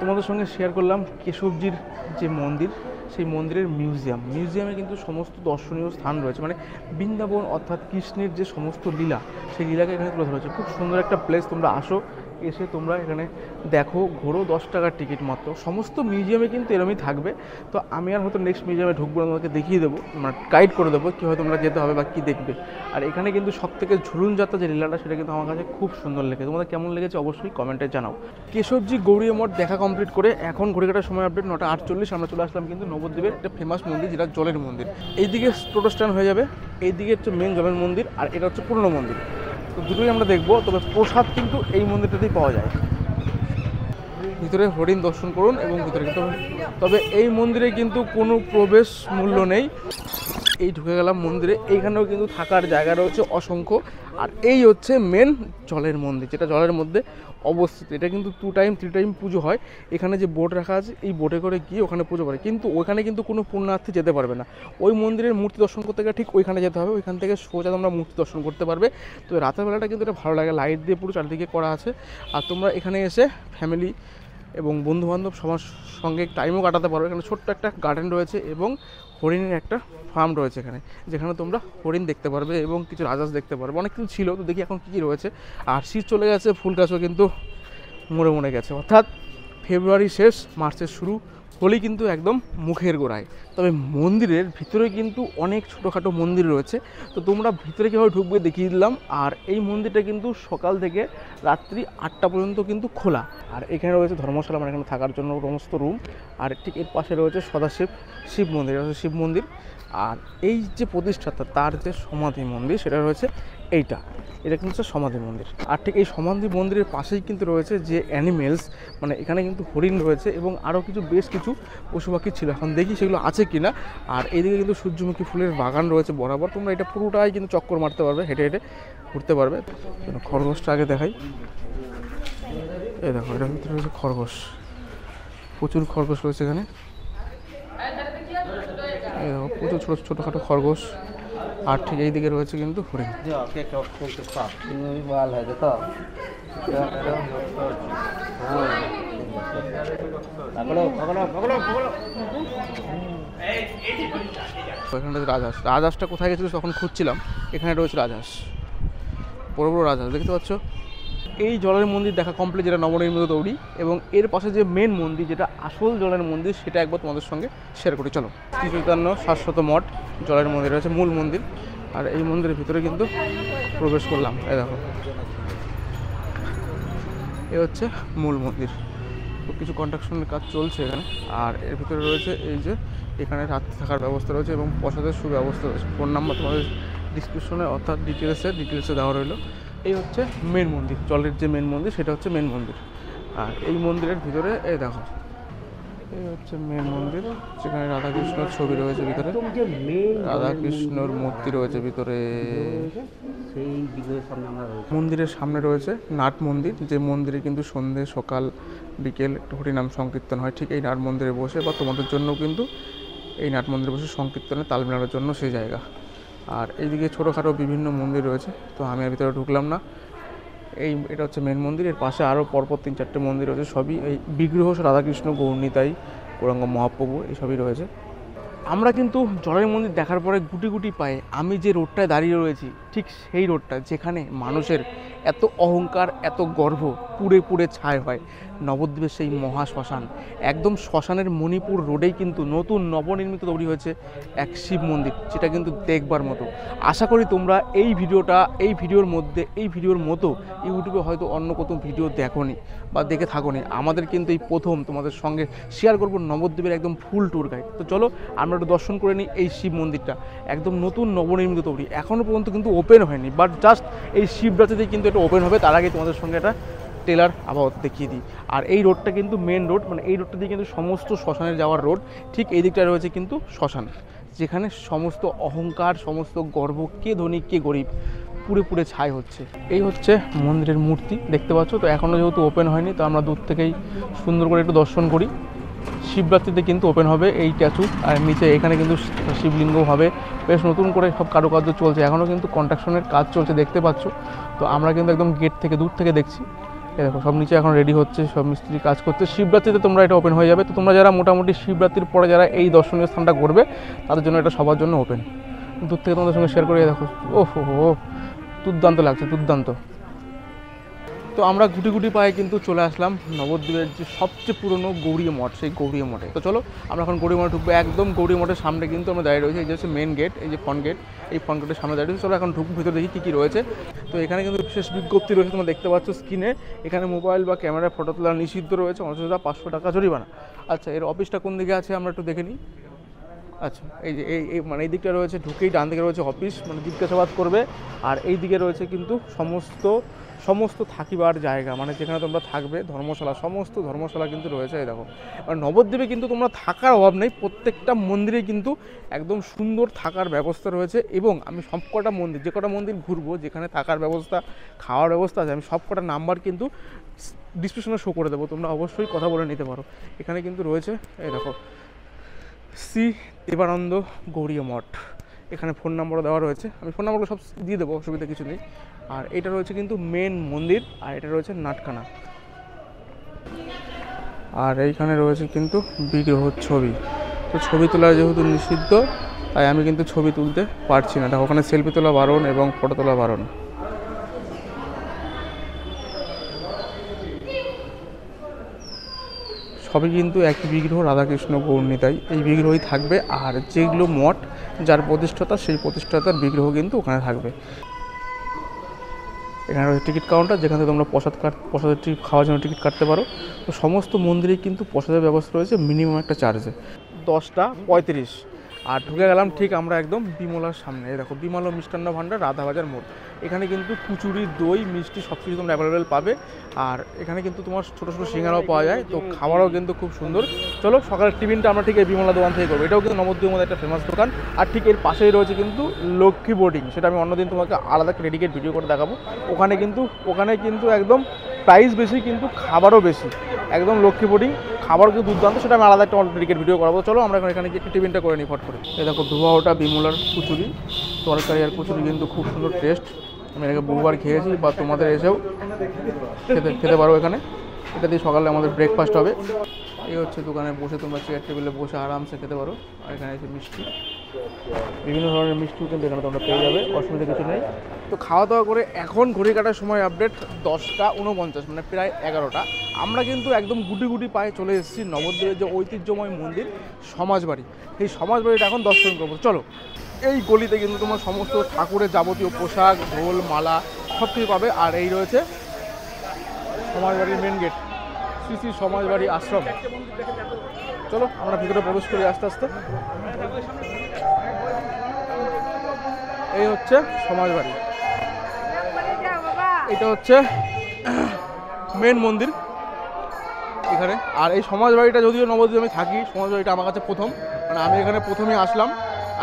তোমাদের সঙ্গে শেয়ার করলাম কেশবজির যে মন্দির, সেই মন্দিরের মিউজিয়ামে কিন্তু সমস্ত দর্শনীয় স্থান রয়েছে, মানে বৃন্দাবন অর্থাৎ কৃষ্ণের যে সমস্ত লীলা সেই লীলাকে এখানে তুলে ধরা হয়েছে। খুব সুন্দর একটা প্লেস, তোমরা আসো এসে তোমরা এখানে দেখো, ঘোরো, 10 টাকার টিকিট মাত্র। সমস্ত মিউজিয়ামে কিন্তু এরমই থাকবে। তো আমি আর হয়তো নেক্সট মিউজিয়ামে ঢুকবো না, তোমাকে দেখিয়ে দেবো, মানে গাইড করে দেবো কীভাবে তোমরা যেতে হবে বা কী দেখবে। আর এখানে কিন্তু সবথেকে ঝুলন যাত্রা যে লীলাটা, সেটা কিন্তু আমার কাছে খুব সুন্দর লেগেছে। তোমাদের কেমন লেগেছে অবশ্যই কমেন্টে জানাও। কেশবজি গৌরীয় মঠ দেখা কমপ্লিট করে এখন ঘড়িকাটার সময় আপডেট 9:48, আমরা চলে আসলাম কিন্তু নবদ্বীপের একটা ফেমাস মন্দির, যেটা জলের মন্দির। এইদিকে টোটো স্ট্যান্ড হয়ে যাবে, এইদিকে হচ্ছে মেন জলের মন্দির, আর এটা হচ্ছে পুরনো মন্দির। তো দুটোই আমরা দেখবো, তবে প্রসাদ কিন্তু এই মন্দিরটাতেই পাওয়া যায়। ভিতরে হরিণ দর্শন করুন এবং ভিতরে কিন্তু, তবে এই মন্দিরে কিন্তু কোনো প্রবেশ মূল্য নেই। এই ঢুকে গেলাম মন্দিরে, এইখানেও কিন্তু থাকার জায়গা রয়েছে অসংখ্য। আর এই হচ্ছে মেন জলের মন্দির, যেটা জলের মধ্যে অবস্থিত। এটা কিন্তু 2 টাইম 3 টাইম পুজো হয়। এখানে যে বোট রাখা আছে, এই বোটে করে গিয়ে ওখানে পুজো করে, কিন্তু ওখানে কিন্তু কোনো পুণ্যার্থী যেতে পারবে না। ওই মন্দিরের মূর্তি দর্শন করতে গেলে ঠিক ওইখানে যেতে হবে, ওইখান থেকে সোজা তোমরা মূর্তি দর্শন করতে পারবে। তো রাতের বেলাটা কিন্তু এটা ভালো লাগে, লাইট দিয়ে পুরো চারিদিকে করা আছে। আর তোমরা এখানে এসে ফ্যামিলি এবং বন্ধুবান্ধব সবার সঙ্গে টাইমও কাটাতে পারবে। এখানে ছোট্ট একটা গার্ডেন রয়েছে এবং হরিণের একটা ফার্ম রয়েছে এখানে, যেখানে তোমরা হরিণ দেখতে পারবে এবং কিছু রাজহাঁস দেখতে পারবে। অনেক কিছু ছিল, তো দেখি এখন কী কী রয়েছে। আর শীত চলে গেছে, ফুল গাছও কিন্তু মরে গেছে, অর্থাৎ ফেব্রুয়ারি শেষ, মার্চের শুরু, হোলি কিন্তু একদম মুখের গোড়ায়। তবে মন্দিরের ভিতরে কিন্তু অনেক ছোটোখাটো মন্দির রয়েছে, তো তোমরা ভিতরে কীভাবে ঢুকবে দেখিয়ে দিলাম। আর এই মন্দিরটা কিন্তু সকাল থেকে রাত্রি 8টা পর্যন্ত কিন্তু খোলা। আর এখানে রয়েছে ধর্মশালা, মানে এখানে থাকার জন্য সমস্ত রুম। আর ঠিক এর পাশে রয়েছে সদাশিব শিব মন্দির, এটা হচ্ছে শিব মন্দির। আর এই যে প্রতিষ্ঠাতা, তার যে সমাধি মন্দির, সেটা রয়েছে এইটা, এটা কিন্তু হচ্ছে সমাধি মন্দির। আর ঠিক এই সমাধি মন্দিরের পাশেই কিন্তু রয়েছে যে অ্যানিমেলস, মানে এখানে কিন্তু হরিণ রয়েছে এবং আরও কিছু বেশ কিছু পশু পাখি ছিল, এখন দেখি সেগুলো আছে কি না। আর এইদিকে কিন্তু সূর্যমুখী ফুলের বাগান রয়েছে বরাবর, তোমরা এটা পুরোটাই কিন্তু চক্কর মারতে পারবে, হেঁটে হেঁটে ঘুরতে পারবে। খরগোশটা আগে দেখাই, এই দেখো, এটার ভিতরে রয়েছে খরগোশ, প্রচুর খরগোশ রয়েছে এখানে। এই দেখো, প্রচুর ছোটোখাটো খরগোশ। আর ঠিক এই দিকে রয়েছে কিন্তু হরিণ। এখানে রাজহাঁস, রাজহাঁসটা কোথায় গেছিল তখন খুঁজছিলাম, এখানে রয়েছে রাজহাঁস, বড় বড় রাজহাঁস দেখতে পাচ্ছ। এই জলের মন্দির দেখা কমপ্লিট, যেটা নবনির্মিত তৈরি, এবং এর পাশে যে মেন মন্দির, যেটা আসল জলের মন্দির, সেটা একবার তোমাদের সঙ্গে শেয়ার করি। চলো, শ্রী চৈতন্য শাশ্বত মঠ জলের মন্দির রয়েছে, মূল মন্দির। আর এই মন্দিরের ভিতরে কিন্তু প্রবেশ করলাম, এই দেখো, এ হচ্ছে মূল মন্দির। তো কিছু কনস্ট্রাকশনের কাজ চলছে এখানে। আর এর ভিতরে রয়েছে এই যে, এখানে রাত্রি থাকার ব্যবস্থা রয়েছে এবং প্রসাদের সুব্যবস্থা রয়েছে। ফোন নাম্বার তোমাদের ডিসক্রিপশনে অর্থাৎ ডিটেলসে দেওয়া রইলো। এই হচ্ছে মেন মন্দির, জলের যে মেন মন্দির, সেটা হচ্ছে মেন মন্দির। আর এই মন্দিরের ভিতরে এই দেখো, এই হচ্ছে মেন মন্দির, যেখানে রাধাকৃষ্ণর ছবি রয়েছে ভিতরে, রাধাকৃষ্ণর মূর্তি রয়েছে ভিতরে। মন্দিরের সামনে রয়েছে নাট মন্দির, যে মন্দিরে কিন্তু সন্ধ্যে সকাল বিকেল হরিনাম সংকীর্তন হয়। ঠিক এই নাট মন্দিরে বসে, বা তোমাদের জন্য কিন্তু এই নাট মন্দিরে বসে সংকীর্তনে তাল মেলানোর জন্য সেই জায়গা। আর এইদিকে ছোটোখাটো বিভিন্ন মন্দির রয়েছে, তো আমি আর ভিতরে ঢুকলাম না। এটা হচ্ছে মেন মন্দির, এর পাশে আরও পরপর 3-4টে মন্দির রয়েছে, সবই এই বিগ্রহ রাধাকৃষ্ণ, গৌরনীতাই, গৌরাঙ্গ মহাপ্রভু, এইসবই রয়েছে। আমরা কিন্তু জলের মন্দির দেখার পরে গুটি গুটি পায়ে আমি যে রোডটায় দাঁড়িয়ে রয়েছি, ঠিক সেই রোডটা, যেখানে মানুষের এত অহংকার, এত গর্ব পুড়ে পুড়ে ছাই হয়। নবদ্বীপের সেই মহা শ্মশান, একদম শ্মশানের মণিপুর রোডেই কিন্তু নতুন নবনির্মিত তৈরি হয়েছে এক শিব মন্দির, যেটা কিন্তু দেখবার মতো। আশা করি তোমরা এই ভিডিওর মতো ইউটিউবে হয়তো অন্য কোনো ভিডিও দেখোনি বা দেখে থাকোনি। আমাদের কিন্তু এই প্রথম তোমাদের সঙ্গে শেয়ার করবো নবদ্বীপের একদম ফুল ট্যুর গাইড। তো চলো আমরা একটু দর্শন করে নিই এই শিব মন্দিরটা, একদম নতুন নবনির্মিত তৈরি, এখনও পর্যন্ত কিন্তু ওপেন হয়নি, বাট জাস্ট এই শিবরাত্রিতেই কিন্তু এটা ওপেন হবে। তার আগে তোমাদের সঙ্গে একটা টেলার আবহাওয়া দেখিয়ে দিই। আর এই রোডটা কিন্তু মেন রোড, মানে এই রোডটা দিয়ে কিন্তু সমস্ত শ্মশানে যাওয়ার রোড। ঠিক এই দিকটা রয়েছে কিন্তু শ্মশান, যেখানে সমস্ত অহংকার, সমস্ত গর্ব, কে ধনী কে গরিব পুড়ে পুড়ে ছাই হচ্ছে। এই হচ্ছে মন্দিরের মূর্তি, দেখতে পাচ্ছ। তো এখনও যেহেতু ওপেন হয়নি, তো আমরা দূর থেকেই সুন্দর করে একটু দর্শন করি। শিবরাত্রিতে কিন্তু ওপেন হবে এই স্ট্যাচু, আর নিচে এখানে কিন্তু শিবলিঙ্গ হবে। বেশ নতুন করে সব কারুকার্য চলছে, এখনও কিন্তু কনস্ট্রাকশনের কাজ চলছে, দেখতে পাচ্ছ। তো আমরা কিন্তু একদম গেট থেকে দূর থেকে দেখছি। এই দেখো, সব নিচে এখন রেডি হচ্ছে, সব মিস্ত্রি কাজ করছে। শিবরাত্রিতে তোমরা এটা ওপেন হয়ে যাবে। তো তোমরা যারা মোটামুটি শিবরাত্রির পরে যারা এই দর্শনীয় স্থানটা করবে, তাদের জন্য এটা সবার জন্য ওপেন। দূর থেকে তোমাদের সঙ্গে শেয়ার করে দেখো, ওহো, দুর্দান্ত লাগছে, দুর্দান্ত। তো তো আমরা গুটি গুটি পায়ে কিন্তু চলে আসলাম নবদ্বীপের যে সবচেয়ে পুরনো গৌরী মঠ, সেই গৌরী মঠে। তো চলো আমরা এখন গৌরী মঠে ঢুকবো। একদম গৌরী মঠের সামনে কিন্তু আমরা দাঁড়িয়ে রয়েছি। এই যে হচ্ছে মেন গেট, এই যে ফ্রন্ট গেট, এই ফ্রন্ট গেটের সামনে দাঁড়িয়ে রয়েছে। চলো এখন ঢুকবো, ভিতরে দেখি কী কী রয়েছে। তো এখানে কিন্তু বিশেষ বিজ্ঞপ্তি রয়েছে, তোমরা দেখতে পাচ্ছ স্ক্রিনে। এখানে মোবাইল বা ক্যামেরায় ফটো তোলা নিষিদ্ধ রয়েছে, অযথা 500 টাকা জরিমানা। আচ্ছা, এর অফিসটা কোন দিকে আছে আমরা একটু দেখে নিই। আচ্ছা, এই যে এই মানে এই দিকটা রয়েছে, ঢুকেই ডান দিকে রয়েছে অফিস, মানে জিজ্ঞাসাবাদ করবে। আর এই দিকে রয়েছে কিন্তু সমস্ত থাকিবার জায়গা, মানে যেখানে তোমরা থাকবে, ধর্মশালা, সমস্ত ধর্মশালা কিন্তু রয়েছে। এই দেখো, আর নবদ্বীপে কিন্তু তোমরা থাকার অভাব নেই, প্রত্যেকটা মন্দিরে কিন্তু একদম সুন্দর থাকার ব্যবস্থা রয়েছে। এবং আমি সবকটা মন্দির, যে কটা মন্দির ঘুরবো, যেখানে থাকার ব্যবস্থা, খাওয়ার ব্যবস্থা আছে, আমি সবকটা নাম্বার কিন্তু ডিসক্রিপশনে শো করে দেবো, তোমরা অবশ্যই কথা বলে নিতে পারো। এখানে কিন্তু রয়েছে, এই দেখো, শ্রী দেবানন্দ গৌরী মঠ। এখানে ফোন নাম্বারও দেওয়া রয়েছে, আমি ফোন নাম্বারগুলো সব দিয়ে দেবো, অসুবিধা কিছু নেই। আর এটা রয়েছে কিন্তু মেন মন্দির, আর এটা রয়েছে নাটখানা। আর এইখানে রয়েছে কিন্তু বিগ্রহ ছবি। তো ছবি তোলা যেহেতু নিষিদ্ধ, তাই আমি কিন্তু ছবি তুলতে পারছি না। দেখো, ওখানে সেলফি তোলা বারণ এবং ফটো তোলা বারণ। সবই কিন্তু একই বিগ্রহ, রাধাকৃষ্ণ গৌরনিতাই এই বিগ্রহই থাকবে। আর যেগুলো মঠ, যার প্রতিষ্ঠাতা, সেই প্রতিষ্ঠাতার বিগ্রহ কিন্তু ওখানে থাকবে। এখানে রয়েছে টিকিট কাউন্টার, যেখানে তোমরা প্রসাদের খাওয়ার জন্য টিকিট কাটতে পারো। তো সমস্ত মন্দিরেই কিন্তু প্রসাদের ব্যবস্থা রয়েছে মিনিমাম একটা চার্জে, 10:35। আর ঢুকে গেলাম ঠিক আমরা একদম বিমলার সামনে। এই দেখো, বিমলা মিষ্টান্ন ভাণ্ডার, রাধাবাজার মোড়। এখানে কিন্তু কুচুরি, দই, মিষ্টি সব কিছু তোমরা অ্যাভেলেবেল পাবে। আর এখানে কিন্তু তোমার ছোটো ছোটো সিঙ্গারাও পাওয়া যায়। তো খাবারও কিন্তু খুব সুন্দর। চলো, সকালের টিফিনটা আমরা ঠিক এই বিমলা দোকান থেকে করবো। এটাও কিন্তু নবদ্বীপের মধ্যে একটা ফেমাস দোকান। আর ঠিক এর পাশেই রয়েছে কিন্তু লক্ষ্মী বোর্ডিং, সেটা আমি অন্যদিন তোমাকে আলাদা ডেডিকেট ভিডিও করে দেখাবো। ওখানে কিন্তু একদম প্রাইস বেশি, কিন্তু খাবারও বেশি। একদম লক্ষ্মী বোর্ডিং, খাবার কিন্তু দুর্দান্ত, সেটা আমি আলাদা একটা ডেডিকেট ভিডিও করাবো। চলো আমরা এখানে গিয়ে একটা টিফিনটা করে নিই ফট করে। এই দেখো, ধোয়া বিমলার কুচুরি, তরকারি আর কুচুরি কিন্তু খুব সুন্দর টেস্ট। আমি এটাকে বহুবার খেয়েছি, বা তোমাদের এসেও খেতে পারো এখানে। এটা দিয়ে সকালে আমাদের ব্রেকফাস্ট হবে। এই হচ্ছে দোকানে বসে তোমরা চেয়ার টেবিলে বসে আরামসে খেতে পারো। আর এখানে এসে মিষ্টি, বিভিন্ন ধরনের মিষ্টিও কিন্তু এখানে তোমরা পেয়ে যাবে, অসুবিধা কিছু নেই। তো খাওয়া দাওয়া করে এখন ঘড়ি কাটার সময় আপডেট 10:49, মানে প্রায় 11টা। আমরা কিন্তু একদম গুটি গুটি পায়ে চলে এসেছি নবদ্বীপের যে ঐতিহ্যময় মন্দির সমাজবাড়ি। এই সমাজবাড়িটা এখন দর্শন করবো। চলো, এই গলিতে কিন্তু তোমার সমস্ত ঠাকুরের যাবতীয় পোশাক, ঢোল, মালা সব কিছু পাবে। আর এই রয়েছে সমাজবাড়ির মেন গেট, শ্রী সমাজবাড়ি আশ্রম। চলো আমরা ভিতরে প্রবেশ করি আস্তে আস্তে। এই হচ্ছে সমাজবাড়ি, এটা হচ্ছে মেন মন্দির এখানে। আর এই সমাজবাড়িটা, যদিও নবদ্বীপে আমি থাকি, সমাজবাড়িটা আমার কাছে প্রথম, মানে আমি এখানে প্রথমেই আসলাম।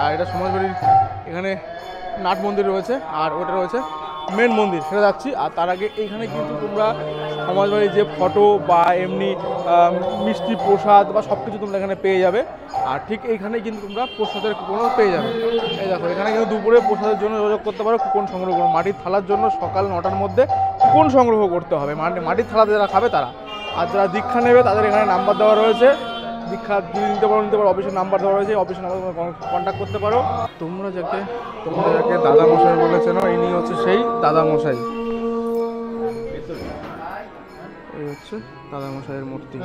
আর এটা সমাজবাড়ির, এখানে নাট মন্দির রয়েছে, আর ওটা রয়েছে মেন মন্দির, সেটা যাচ্ছি। আর তার আগে এইখানে কিন্তু তোমরা সমাজবাড়ির যে ফটো বা এমনি মিষ্টি, প্রসাদ বা সব কিছু তোমরা এখানে পেয়ে যাবে। আর ঠিক এইখানে কিন্তু তোমরা প্রসাদের কুপনও পেয়ে যাবে। এই দেখো, এখানে কিন্তু দুপুরে প্রসাদের জন্য যোগাযোগ করতে পারো, কুপন সংগ্রহ করো। মাটির থালার জন্য সকাল 9টার মধ্যে কুপন সংগ্রহ করতে হবে, মানে মাটির থালাতে যারা খাবে তারা। আর যারা দীক্ষা নেবে তাদের এখানে নাম্বার দেওয়া রয়েছে, দীক্ষা যদি নিতে পারো অফিসের নাম্বার দেওয়া রয়েছে, অফিসের নাম্বার কন্ট্যাক্ট করতে পারো। তোমরা যাকে দাদামশাই বলেছেন, ইনি হচ্ছে সেই দাদামশাই। এই হচ্ছে দাদামশাইয়ের মূর্তি।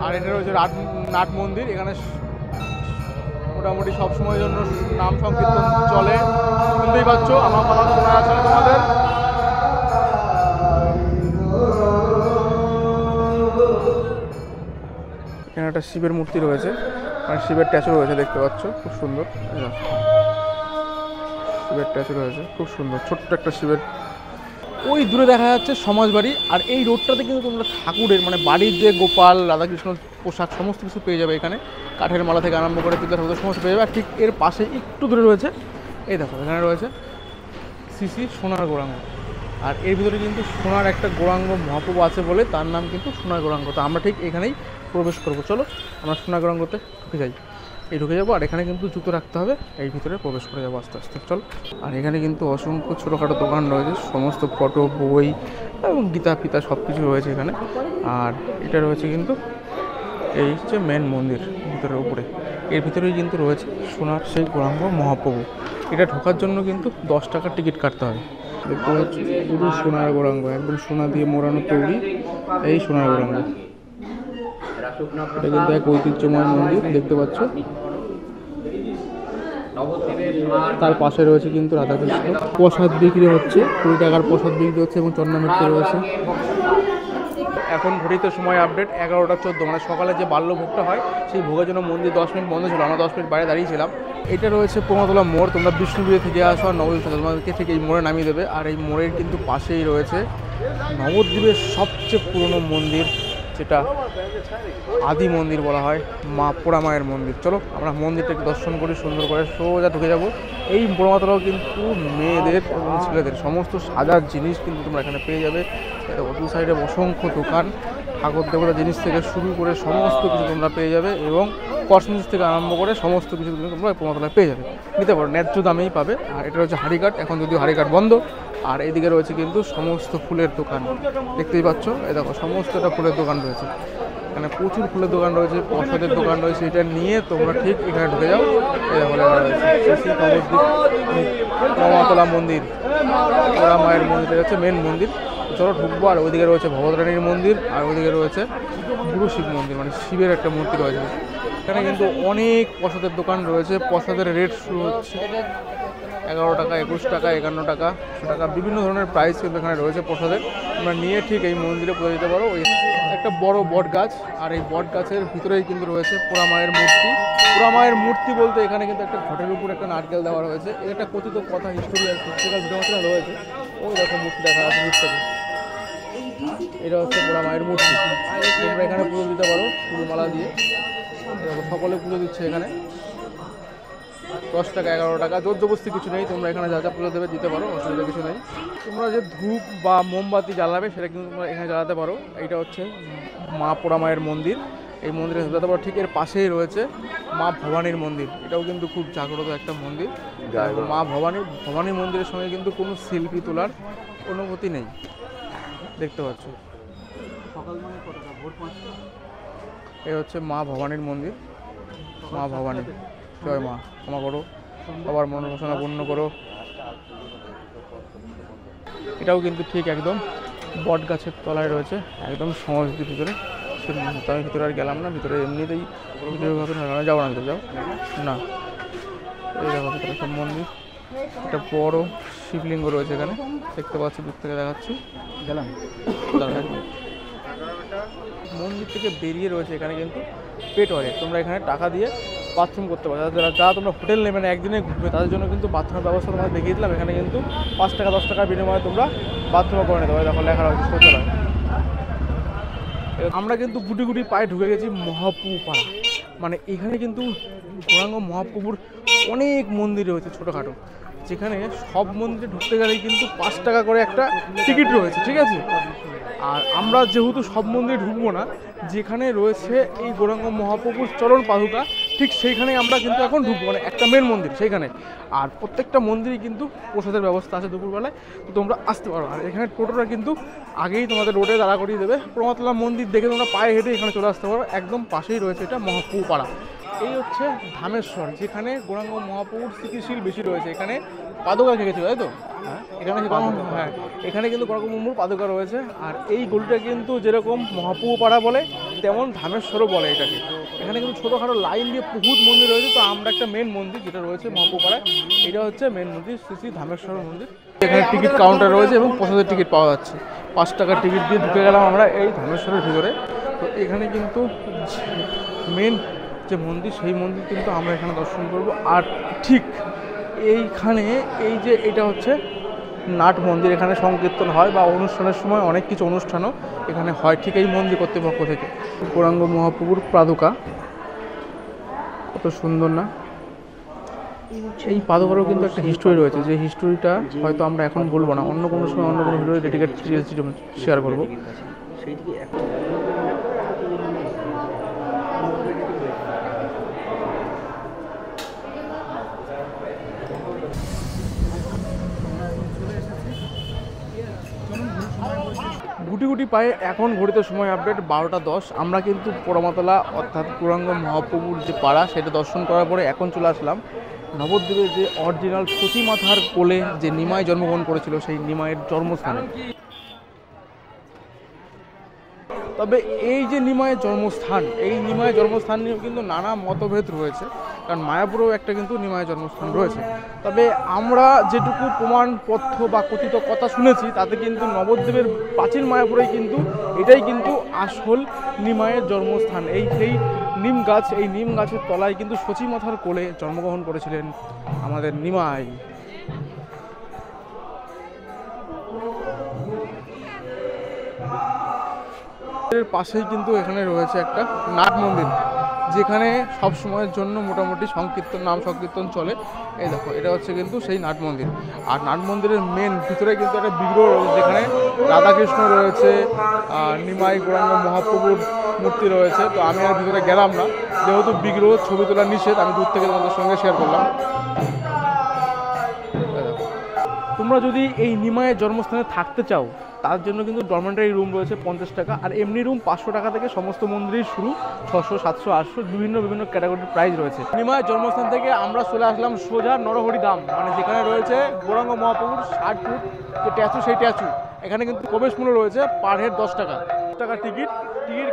আর এটা রয়েছে নাট মন্দির। এখানে মোটামুটি সবসময়ের জন্য নাম সংকীর্তন চলে, শুনতেই পাচ্ছ, আমার কথা শোনা যাচ্ছে না তোমাদের। এখানে একটা শিবের মূর্তি রয়েছে, মানে শিবের ট্যাচু রয়েছে, দেখতে পাচ্ছ, খুব সুন্দর। শিবের ট্যাচু রয়েছে, খুব সুন্দর, ছোট্ট একটা শিবের। ওই দূরে দেখা যাচ্ছে সমাজবাড়ি। আর এই রোডটাতে কিন্তু তোমরা ঠাকুরের, মানে বাড়ির যে গোপাল, রাধাকৃষ্ণ পোশাক সমস্ত কিছু পেয়ে যাবে এখানে। কাঠের মালা থেকে আরম্ভ করে পিতলের ঠাকুর সমস্ত পেয়ে যাবে। আর ঠিক এর পাশে একটু দূরে রয়েছে, এই দেখো, এখানে রয়েছে শ্রী সোনার গৌরাঙ্গ। আর এর ভিতরে কিন্তু সোনার একটা গৌরাঙ্গ মহাপ্রভু আছে বলে তার নাম কিন্তু সোনার গৌরাঙ্গ। তো আমরা ঠিক এখানেই প্রবেশ করবো। চলো আমরা সোনার গৌরাঙ্গতে ঢুকে যাই। ঢুকে যাবো। আর এখানে কিন্তু জুতো রাখতে হবে, এই ভিতরে প্রবেশ করে যাবো আস্তে আস্তে। চলো। আর এখানে কিন্তু অসংখ্য ছোটোখাটো দোকান রয়েছে, সমস্ত ফটো, বই এবং গীতা ফিতা সব কিছু রয়েছে এখানে। আর এটা রয়েছে কিন্তু এই হচ্ছে মেন মন্দির ভিতরের উপরে। এর ভিতরেই কিন্তু রয়েছে সোনার সেই গৌরাঙ্গ মহাপ্রভু। এটা ঢোকার জন্য কিন্তু 10 টাকার টিকিট কাটতে হবে। দেখতে পাচ্ছি পুরো সোনার গৌরাঙ্গ, একদম সোনা দিয়ে মোড়ানো তৈরি এই সোনার গৌরাঙ্গ। এটা কিন্তু এক ঐতিহ্যময় মন্দির দেখতে পাচ্ছ। তার পাশে রয়েছে কিন্তু রাধাকৃষ্ণ। প্রসাদ বিক্রি হচ্ছে, 20 টাকার প্রসাদ বিক্রি হচ্ছে এবং চন্দ্রমিত্র রয়েছে। এখন ঘড়িতে সময় আপডেট 11:14, মানে সকালে যে বাল্যভোগটা হয় সেই ভোগের জন্য মন্দির 10 মিনিট বন্ধ ছিল, আমরা 10 মিনিট বাইরে দাঁড়িয়েছিলাম। এটা রয়েছে প্রমতলা মোড়, তোমরা বিষ্ণুপুরে থেকে আসো আর নবদ্বীপ তোমাদেরকে ঠিক এই মোড়ে নামিয়ে দেবে। আর এই মোড়ের কিন্তু পাশেই রয়েছে নবদ্বীপের সবচেয়ে পুরনো মন্দির, যেটা আদি মন্দির বলা হয়, মা পোড়া মায়ের মন্দির। চলো আমরা মন্দিরটাকে দর্শন করি, সুন্দর করে সোজা ঢুকে যাবো। এই পোড়ামাতলাও কিন্তু মেয়েদের এবং ছেলেদের সমস্ত সাজার জিনিস কিন্তু তোমরা এখানে পেয়ে যাবে। দু সাইডে অসংখ্য দোকান, ঠাকুর দেবতা জিনিস থেকে শুরু করে সমস্ত কিছু তোমরা পেয়ে যাবে এবং কসমেটিক্স থেকে আরম্ভ করে সমস্ত কিছু তোমরা পোড়ামাতলায় পেয়ে যাবে, নিতে পারো, ন্যায্য দামেই পাবে। আর এটা হচ্ছে হাড়িঘাট, এখন যদিও হাড়িঘাট বন্ধ। আর এইদিকে রয়েছে কিন্তু সমস্ত ফুলের দোকান, দেখতেই পাচ্ছ, এই দেখো সমস্তটা ফুলের দোকান রয়েছে এখানে, প্রচুর ফুলের দোকান রয়েছে, প্রসাদের দোকান রয়েছে। এটা নিয়ে তোমরা ঠিক এখানে ঢুকে যাও। এই দেখো লেখা রয়েছে শ্রী নবদ্বীপ পোড়ামাতলা মন্দির, পোড়া মায়ের মন্দির হচ্ছে মেন মন্দির। চলো ঢুকবো। আর ওইদিকে রয়েছে ভগবতরানীর মন্দির, আর ওইদিকে রয়েছে গুরু শিব মন্দির, মানে শিবের একটা মূর্তি রয়েছে। এখানে কিন্তু অনেক প্রসাদের দোকান রয়েছে, প্রসাদের রেট শুরু হচ্ছে 11 টাকা, 21 টাকা, 51 টাকা, 100 টাকা, বিভিন্ন ধরনের প্রাইস কিন্তু এখানে রয়েছে প্রসাদের। তোমরা নিয়ে ঠিক এই মন্দিরে পুজো দিতে পারো। ওই একটা বড় বট গাছ, আর এই বট গাছের ভিতরেই কিন্তু রয়েছে পোড়া মায়ের মূর্তি। পোড়া মায়ের মূর্তি বলতে এখানে কিন্তু একটা ঘটের উপর একটা নারকেল দেওয়া রয়েছে। এটা একটা কথিত কথা, হিস্টোরি আর হিস্টোরিক্যাল ভিডিও মতো রয়েছে। ওই দেখো মূর্তি দেখা যাচ্ছে নিশ্চয়, এটা হচ্ছে পোড়া মায়ের মূর্তি। তোমরা এখানে পুজো দিতে পারো ফুলমালা দিয়ে। দেখো সকলে পুজো দিচ্ছে এখানে। 10 টাকা, 11 টাকা, জোর জবরদস্তি কিছু নেই, তোমরা এখানে যা যা পুজো দেবে দিতে পারো, অসুবিধা কিছু নেই। তোমরা যে ধূপ বা মোমবাতি জ্বালাবে সেটা কিন্তু তোমরা এখানে জ্বালাতে পারো। এইটা হচ্ছে মা পোড়া মায়ের মন্দির, এই মন্দিরে জ্বালাতে পারো। ঠিক এর পাশেই রয়েছে মা ভবানীর মন্দির, এটাও কিন্তু খুব জাগ্রত একটা মন্দির। মা ভবানী মন্দিরের সঙ্গে কিন্তু কোনো সেলফি তোলার অনুমতি নেই, দেখতে পাচ্ছ। এই হচ্ছে মা ভবানীর মন্দির, মা ভবানী, জয় মা, ক্ষমা করো, সবার মনোবাসনা পূর্ণ করো। এটাও কিন্তু ঠিক একদম বট গাছের তলায় রয়েছে, একদম সমাজের ভিতরে। আমি ভিতরে আর গেলাম না, ভিতরে এমনিতেই যাও না, ভিতরে যাও না। এই দেখো ভিতরে সব মন্দির, একটা বড় শিবলিঙ্গ রয়েছে এখানে, দেখতে পাচ্ছি, দূর থেকে দেখাচ্ছি। গেলাম মন্দির থেকে বেরিয়ে রয়েছে এখানে কিন্তু পেট টয়লেট, তোমরা এখানে টাকা দিয়ে বাথরুম করতে পারো। যারা তোমরা হোটেল নেবে না, একদিনে ঘুরবে, তাদের জন্য কিন্তু বাথরুমের ব্যবস্থা তোমাদের দেখিয়ে দিলাম। এখানে কিন্তু 5 টাকা 10 টাকার বিনিময়ে তোমরা বাথরুমও করে নিতে পারো। দেখো লেখা রয়েছে শৌচালয়। আমরা কিন্তু গুটি গুটি পায়ে ঢুকে গেছি মহাপ্রভু পাড়া, মানে এখানে কিন্তু গৌরাঙ্গ মহাপ্রভুর অনেক মন্দির রয়েছে ছোটোখাটো, যেখানে সব মন্দিরে ঢুকতে গেলেই কিন্তু 5 টাকা করে একটা টিকিট রয়েছে, ঠিক আছে। আর আমরা যেহেতু সব মন্দিরে ঢুকবো না, যেখানে রয়েছে এই গৌরাঙ্গ মহাপ্রভুর চরণ পাদুকা, ঠিক সেইখানে আমরা কিন্তু এখন ঢুকবো, মানে একটা মেন মন্দির সেইখানে। আর প্রত্যেকটা মন্দিরই কিন্তু প্রসাদের ব্যবস্থা আছে দুপুরবেলায়, তো তোমরা আসতে পারো। আর এখানে টোটোটা কিন্তু আগেই তোমাদের রোডে দাঁড়া করিয়ে দেবে। পোড়ামাতলা মন্দির দেখে তোমরা পায়ে হেঁটে এখানে চলে আসতে পারো, একদম পাশেই রয়েছে এটা মহাপ্রভু পাড়া। এই হচ্ছে ধামেশ্বর, যেখানে গৌরাঙ্গ মহাপ্রভুর স্মৃতিশীল বেশি রয়েছে। এখানে পাদুকা খেয়েছিল, তাই তো? এখানে হ্যাঁ, এখানে কিন্তু গৌরাঙ্গ মহাপ্রভুর পাদুকা রয়েছে। আর এই গলিটা কিন্তু যেরকম মহাপ্রভু পাড়া বলে, তেমন ধামেশ্বরও বলে এটাকে। এখানে কিন্তু ছোটোখাটো লাইন দিয়ে বহুত মন্দির রয়েছে, তো আমরা একটা মেন মন্দির যেটা রয়েছে মহাপ্রভু পাড়ায়, এটা হচ্ছে মেন মন্দির শ্রী শ্রী ধামেশ্বর মন্দির। এখানে টিকিট কাউন্টার রয়েছে এবং প্রসাদের টিকিট পাওয়া যাচ্ছে। 5 টাকার টিকিট দিয়ে ঢুকে গেলাম আমরা এই ধামেশ্বরের ভিতরে। তো এখানে কিন্তু মেন যে মন্দির, সেই মন্দির কিন্তু আমরা এখানে দর্শন করব। আর ঠিক এইখানে এই যে এটা হচ্ছে নাট মন্দির, এখানে সংকীর্তন হয় বা অনুষ্ঠানের সময় অনেক কিছু অনুষ্ঠানও এখানে হয়, ঠিক এই মন্দির কর্তৃপক্ষ থেকে। গৌরাঙ্গ মহাপ্রভুর পাদুকা কত সুন্দর না? এই পাদুকারও কিন্তু একটা হিস্টোরি রয়েছে, যে হিস্টোরিটা হয়তো আমরা এখন বলবো না, অন্য কোনো সময় অন্য কোনো ভিডিও ডেডিকেট শেয়ার করবো। গুটি গুটি পায়ে এখন ঘড়িতে সময় আপডেট 12টা 10। আমরা কিন্তু পোড়ামাতলা অর্থাৎ গৌরাঙ্গ মহাপ্রভুর যে পাড়া, সেটা দর্শন করার পরে এখন চলে আসলাম নবদ্বীপের যে অরিজিনাল সতীমাতার কোলে যে নিমাই জন্মগ্রহণ করেছিল সেই নিমাইয়ের জন্মস্থানে। তবে এই যে নিমাইয়ের জন্মস্থান, এই নিমাইয়ের জন্মস্থান নিয়েও কিন্তু নানা মতভেদ রয়েছে, কারণ মায়াপুরেও একটা কিন্তু নিমাইয়ের জন্মস্থান রয়েছে। তবে আমরা যেটুকু প্রমাণপত্র বা কথিত কথা শুনেছি তাতে কিন্তু নবদ্বীপের প্রাচীন মায়াপুরেই কিন্তু এটাই কিন্তু আসল নিমাইয়ের জন্মস্থান। সেই নিম গাছ, এই নিম গাছের তলায় কিন্তু সতীমাতার কোলে জন্মগ্রহণ করেছিলেন আমাদের নিমাই। এর পাশেই কিন্তু এখানে রয়েছে একটা নাট মন্দির, যেখানে সব সময়ের জন্য মোটামুটি নাম সংকীর্তন চলে। এই দেখো, এটা হচ্ছে কিন্তু সেই নাট মন্দির। আর নাট মন্দিরের মেন ভিতরে কিন্তু একটা বিগ্রহ রয়েছে, যেখানে রাধাকৃষ্ণ রয়েছে, নিমাই গৌরাঙ্গ মহাপ্রভুর মূর্তি রয়েছে। তো আমি আর ভিতরে গেলাম না, যেহেতু বিগ্রহ ছবি তোলা নিষেধ, আমি দূর থেকে তোমাদের সঙ্গে শেয়ার করলাম। তোমরা যদি এই নিমাইয়ের জন্মস্থানে থাকতে চাও তার জন্য কিন্তু ডরমেন্টারি রুম রয়েছে 50 টাকা, আর এমনি রুম 500 টাকা থেকে সমস্ত মন্দিরের শুরু, 600, 700, 800 বিভিন্ন ক্যাটাগরির প্রাইস রয়েছে। নিমাইয়ের জন্মস্থান থেকে আমরা চলে আসলাম সোজা নরহরিধাম, মানে যেখানে রয়েছে গৌরাঙ্গ মহাপ্রভুর 60 ফুট যে ট্যাচু, সেই ট্যাচু। এখানে কিন্তু প্রবেশ মূল্য রয়েছে পার হেড 10 টাকা। টিকিট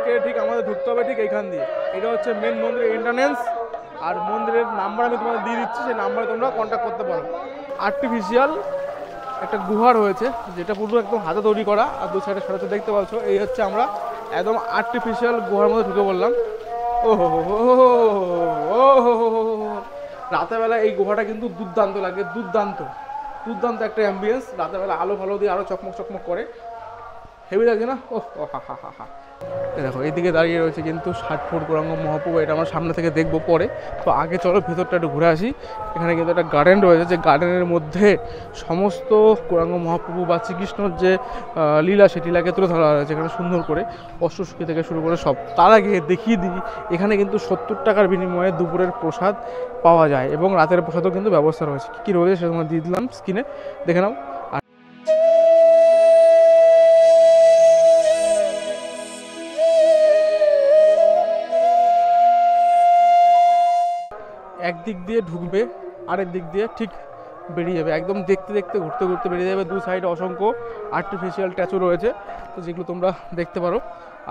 কেটে ঠিক আমাদের ঢুকতে হবে ঠিক এইখান দিয়ে। এটা হচ্ছে মেন মন্দিরের এন্ট্রান্স, আর মন্দিরের নাম্বার আমি তোমাদের দিয়ে দিচ্ছি, সেই নাম্বারে তোমরা কন্ট্যাক্ট করতে পারো। আর্টিফিশিয়াল একটা গুহা রয়েছে, যেটা পুরো একদম হাতে তৈরি করা, আর দু সাইডে সরাসরি দেখতে পাচ্ছ। এই হচ্ছে আমরা একদম আর্টিফিশিয়াল গুহার মধ্যে ঢুকে বললাম। ও হো হো হো হো, রাতেরবেলা এই গুহাটা কিন্তু দুর্দান্ত লাগে, দুর্দান্ত একটা অ্যাম্বিয়েন্স। রাতেরবেলা আলো ভালো দিয়ে আরও চকমক করে, হেভি লাগছে না? ও হা হা হা হা। দেখো এইদিকে দাঁড়িয়ে রয়েছে কিন্তু 60 ফুট গৌরাঙ্গ মহাপ্রভু, এটা আমরা সামনে থেকে দেখবো পরে। তো আগে চলো ভেতরটা একটু ঘুরে আসি। এখানে কিন্তু একটা গার্ডেন রয়েছে, যে গার্ডেনের মধ্যে সমস্ত গৌরাঙ্গ মহাপ্রভু বা শ্রীকৃষ্ণর যে লীলা, সেই লীলাকে তুলে ধরা হয়েছে এখানে সুন্দর করে, অষ্টসখী থেকে শুরু করে সব। তার আগে দেখিয়ে দিই, এখানে কিন্তু 70 টাকার বিনিময়ে দুপুরের প্রসাদ পাওয়া যায়, এবং রাতের প্রসাদও কিন্তু ব্যবস্থা রয়েছে। কী রয়েছে সেটা তোমার দিয়ে দিলাম স্ক্রিনে, দেখে নাও। একদিক দিয়ে ঢুকবে, আরেক দিক দিয়ে ঠিক বেরিয়ে যাবে, একদম দেখতে ঘুরতে বেরিয়ে যাবে। দু সাইডে অসংখ্য আর্টিফিশিয়াল ট্যাচু রয়েছে, তো যেগুলো তোমরা দেখতে পারো।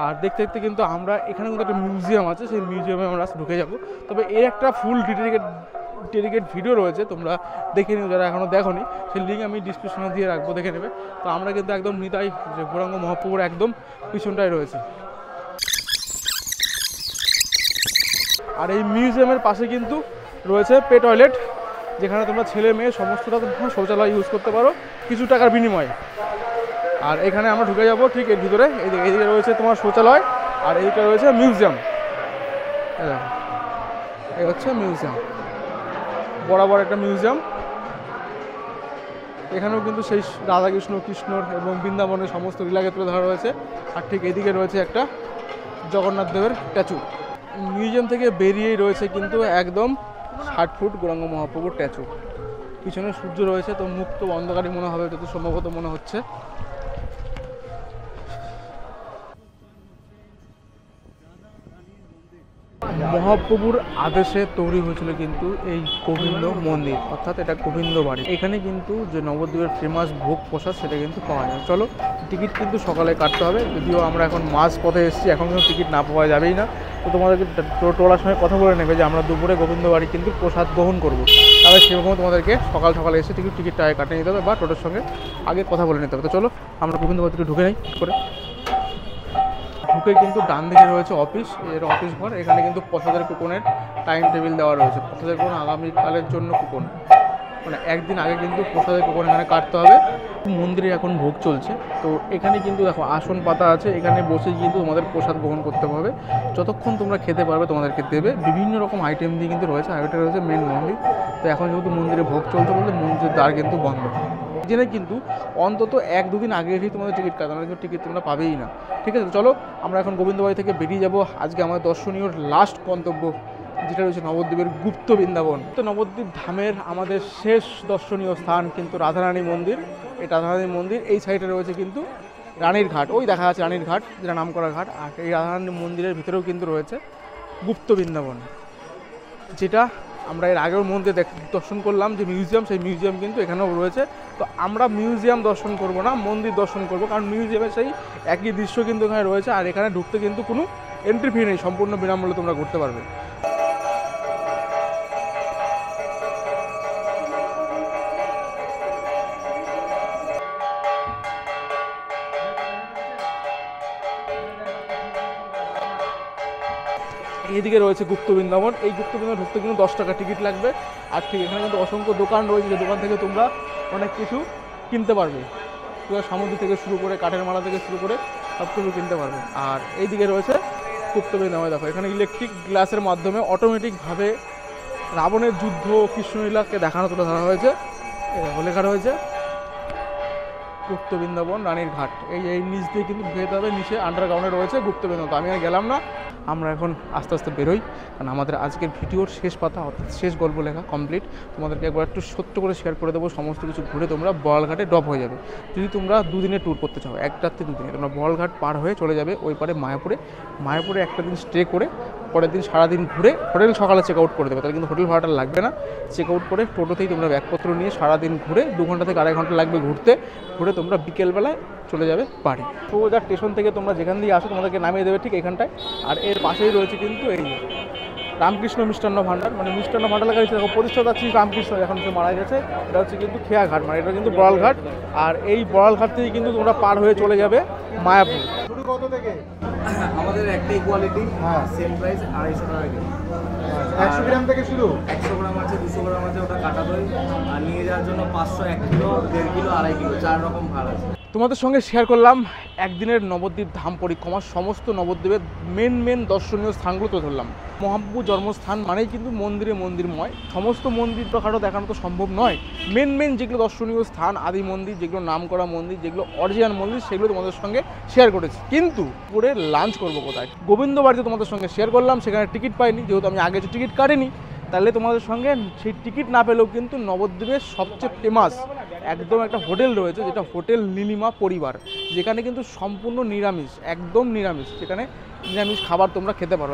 আর দেখতে কিন্তু আমরা এখানে কিন্তু একটা মিউজিয়াম আছে, সেই মিউজিয়ামে আমরা ঢুকে যাব। তবে এর একটা ফুল ডেডিকেট ভিডিও রয়েছে, তোমরা দেখে নিও যারা এখনও দেখোনি, সেই লিঙ্ক আমি ডিসক্রিপশনে দিয়ে রাখবো, দেখে নেবে। তো আমরা কিন্তু একদম নিতাই যে গৌরাঙ্গ মহাপ্রভুর একদম পিছনটায় রয়েছে। আর এই মিউজিয়ামের পাশে কিন্তু রয়েছে পে টয়লেট, যেখানে তোমরা ছেলে মেয়ে সমস্তটা তোমরা শৌচালয় ইউজ করতে পারো কিছু টাকার বিনিময়ে। আর এখানে আমরা ঢুকে যাব ঠিক এর ভিতরে। এইদিকে রয়েছে তোমার শৌচালয়, আর এইদিকে রয়েছে মিউজিয়াম। এই হচ্ছে মিউজিয়াম, বরাবর একটা মিউজিয়াম। এখানেও কিন্তু সেই রাধাকৃষ্ণ, কৃষ্ণর এবং বৃন্দাবনের সমস্ত লীলাকে তুলে ধরা রয়েছে। আর ঠিক এইদিকে রয়েছে একটা জগন্নাথ দেবের স্ট্যাচু। মিউজিয়াম থেকে বেরিয়েই রয়েছে কিন্তু একদম 60 ফুট গৌরাঙ্গ মহাপ্রভুর স্ট্যাচু। পিছনে সূর্য রয়েছে, তো মুখ তো অন্ধকারই মনে হবে, যত সম্ভবত মনে হচ্ছে। মহাপ্রভুর আদেশে তৈরি হয়েছিল কিন্তু এই গোবিন্দ মন্দির, অর্থাৎ এটা গোবিন্দ বাড়ি। এখানে কিন্তু যে নবদ্বীপের ফেমাস ভোগ প্রসাদ সেটা কিন্তু পাওয়া যায়। চলো, টিকিট কিন্তু সকালে কাটতে হবে, যদিও আমরা এখন মাঝ পথে এসেছি, এখন কিন্তু টিকিট না পাওয়া যাবেই না। তো তোমাদেরকে টোলার সময় কথা বলে নেবে যে আমরা দুপুরে গোবিন্দ বাড়ি কিন্তু প্রসাদ গ্রহণ করবো, তাহলে সেরকম তোমাদেরকে সকালে এসে টিকিটটা আগে কাটিয়ে নিতে হবে, বা টোটোর সঙ্গে আগে কথা বলে নিতে হবে। তো চলো আমরা গোবিন্দ বাড়িতে ঢুকে নেই করে। ঢুকে কিন্তু ডান দিকে রয়েছে অফিস, এর অফিস ঘর। এখানে কিন্তু প্রসাদের কুপনের টাইম টেবিল দেওয়া রয়েছে, প্রসাদের কুপন আগামীকালের জন্য কুপন, মানে একদিন আগে কিন্তু প্রসাদের কুপন এখানে কাটতে হবে। মন্দিরে এখন ভোগ চলছে, তো এখানে কিন্তু দেখো আসন পাতা আছে, এখানে বসে কিন্তু তোমাদের প্রসাদ গ্রহণ করতে হবে। যতক্ষণ তোমরা খেতে পারবে তোমাদেরকে দেবে, বিভিন্ন রকম আইটেম দিয়ে কিন্তু রয়েছে। আর এটা রয়েছে মেন মন্দির। তো এখন যেহেতু মন্দিরে ভোগ চলছে বলতে মন্দিরের দ্বার কিন্তু বন্ধ, জেনে কিন্তু অন্তত 1-2 দিন আগে এসেই তোমাদের টিকিট কাটানো, কিন্তু টিকিট তোমরা পাবেই না। ঠিক আছে, চলো আমরা এখন গোবিন্দবাড়ি থেকে বেরিয়ে যাব। আজকে আমাদের দর্শনীয় লাস্ট গন্তব্য, যেটা রয়েছে নবদ্বীপের গুপ্ত বৃন্দাবন। তো নবদ্বীপ ধামের আমাদের শেষ দর্শনীয় স্থান কিন্তু রাধারানী মন্দির। এই রাধারানী মন্দির এই সাইডে রয়েছে কিন্তু রানীর ঘাট, ওই দেখা যাচ্ছে রানীর ঘাট, যেটা নামকরা ঘাট। আর এই রাধারানী মন্দিরের ভিতরেও কিন্তু রয়েছে গুপ্ত বৃন্দাবন, যেটা আমরা এর আগেও মন্দির দর্শন করলাম যে মিউজিয়াম, সেই মিউজিয়াম কিন্তু এখানেও রয়েছে। তো আমরা মিউজিয়াম দর্শন করব না, মন্দির দর্শন করব, কারণ মিউজিয়ামে সেই একই দৃশ্য কিন্তু এখানে রয়েছে। আর এখানে ঢুকতে কিন্তু কোনো এন্ট্রি ফি নেই, সম্পূর্ণ বিনামূল্যে তোমরা ঘুরতে পারবে। এইদিকে রয়েছে গুপ্ত বৃন্দাবন। এই গুপ্ত বৃন্দাবন ঢুকতে কিন্তু 10 টাকা টিকিট লাগবে। আর ঠিক এখানে কিন্তু অসংখ্য দোকান রয়েছে, যে দোকান থেকে তোমরা অনেক কিছু কিনতে পারবে। পুরো সামগ্রী থেকে শুরু করে কাঠের মালা থেকে শুরু করে সব কিছু কিনতে পারবে। আর এইদিকে রয়েছে গুপ্ত বৃন্দাবন। দেখো এখানে ইলেকট্রিক গ্লাসের মাধ্যমে অটোমেটিকভাবে রাবণের যুদ্ধ কৃষ্ণলীলাকে দেখানো তুলে ধরা হয়েছে। লেখা রয়েছে গুপ্ত বৃন্দাবন রানীর ঘাট। এই নিচ দিয়ে কিন্তু যেতে হবে, নিচে আন্ডারগ্রাউন্ডে রয়েছে গুপ্ত বৃন্দাবন। তো আমি আর গেলাম না, আমরা এখন আস্তে আস্তে বেরোই, কারণ আমাদের আজকের ভিডিওর শেষ পাতা অর্থাৎ শেষ গল্প লেখা কমপ্লিট। তোমাদেরকে একবার একটু ছোট্ট করে শেয়ার করে দেবো, সমস্ত কিছু ঘুরে তোমরা বড়ালঘাটে ড্রপ হয়ে যাবে। যদি তোমরা দুদিনের ট্যুর করতে চাও, এক রাত্রে দুদিনে, তোমরা বড়ালঘাট পার হয়ে চলে যাবে ওই পারে মায়াপুরে একটা দিন স্টে করে পরের দিন সারাদিন ঘুরে হোটেল সকালে চেক আউট করে দেবে। তাহলে কিন্তু হোটেল ভাড়াটা লাগবে না। চেক আউট করে টোটোতেই তোমরা ব্যাগপত্র নিয়ে সারাদিন ঘুরে 2 ঘন্টা থেকে 2.5 ঘন্টা লাগবে ঘুরে তোমরা বিকেলবেলায় চলে যাবে বাড়ি। সোজা স্টেশন থেকে তোমরা যেখান দিয়ে আসো তোমাদেরকে নামিয়ে দেবে ঠিক এখানটায়। আর এর পাশেই রয়েছে কিন্তু এই রামকৃষ্ণ মিষ্টান্ন ভাণ্ডার, মানে মিষ্টান্ন ভাণ্ডার লেখা রয়েছে। প্রতিষ্ঠাতা শ্রী রামকৃষ্ণ, এখন সে মারা গেছে। এটা হচ্ছে কিন্তু খেয়াঘাট, মানে এটা কিন্তু বড়ালঘাট। আর এই বড়ালঘাট থেকে কিন্তু তোমরা পার হয়ে চলে যাবে মায়াপুর। শুরু কত থেকে? আমাদের একটাই কোয়ালিটি, সেম প্রাইস 250 টাকা কেজি। 100 গ্রাম থেকে শুরু। 100 গ্রাম আছে, 200 গ্রাম আছে, ওটা কাটা দই। আর নিয়ে যাওয়ার জন্য 500, 1 কিলো, 1.5 কিলো, 2.5 কিলো, 4 রকম ভাড় আছে। তোমাদের সঙ্গে শেয়ার করলাম একদিনের নবদ্বীপ ধাম পরিক্রমা, সমস্ত নবদ্বীপের মেন দর্শনীয় স্থানগুলো তো ধরলাম। মহাপ্রভু জন্মস্থান মানেই কিন্তু মন্দিরময়। সমস্ত মন্দির তো খাটো দেখানো তো সম্ভব নয়। মেন যেগুলো দর্শনীয় স্থান, আদি মন্দির, যেগুলো নামকরা মন্দির, যেগুলো অরিজিনাল মন্দির, সেগুলো তোমাদের সঙ্গে শেয়ার করেছি। কিন্তু পরে লাঞ্চ করবো কোথায়? গোবিন্দ বাড়িতে তোমাদের সঙ্গে শেয়ার করলাম, সেখানে টিকিট পাইনি, যেহেতু আমি আগে টিকিট কাটিনি। তাহলে তোমাদের সঙ্গে সেই টিকিট না পেলেও কিন্তু নবদ্বীপের সবচেয়ে ফেমাস একদম একটা হোটেল রয়েছে, যেটা হোটেল নীলিমা পরিবার, যেখানে কিন্তু সম্পূর্ণ নিরামিষ, একদম নিরামিষ, সেখানে নিরামিষ খাবার তোমরা খেতে পারো।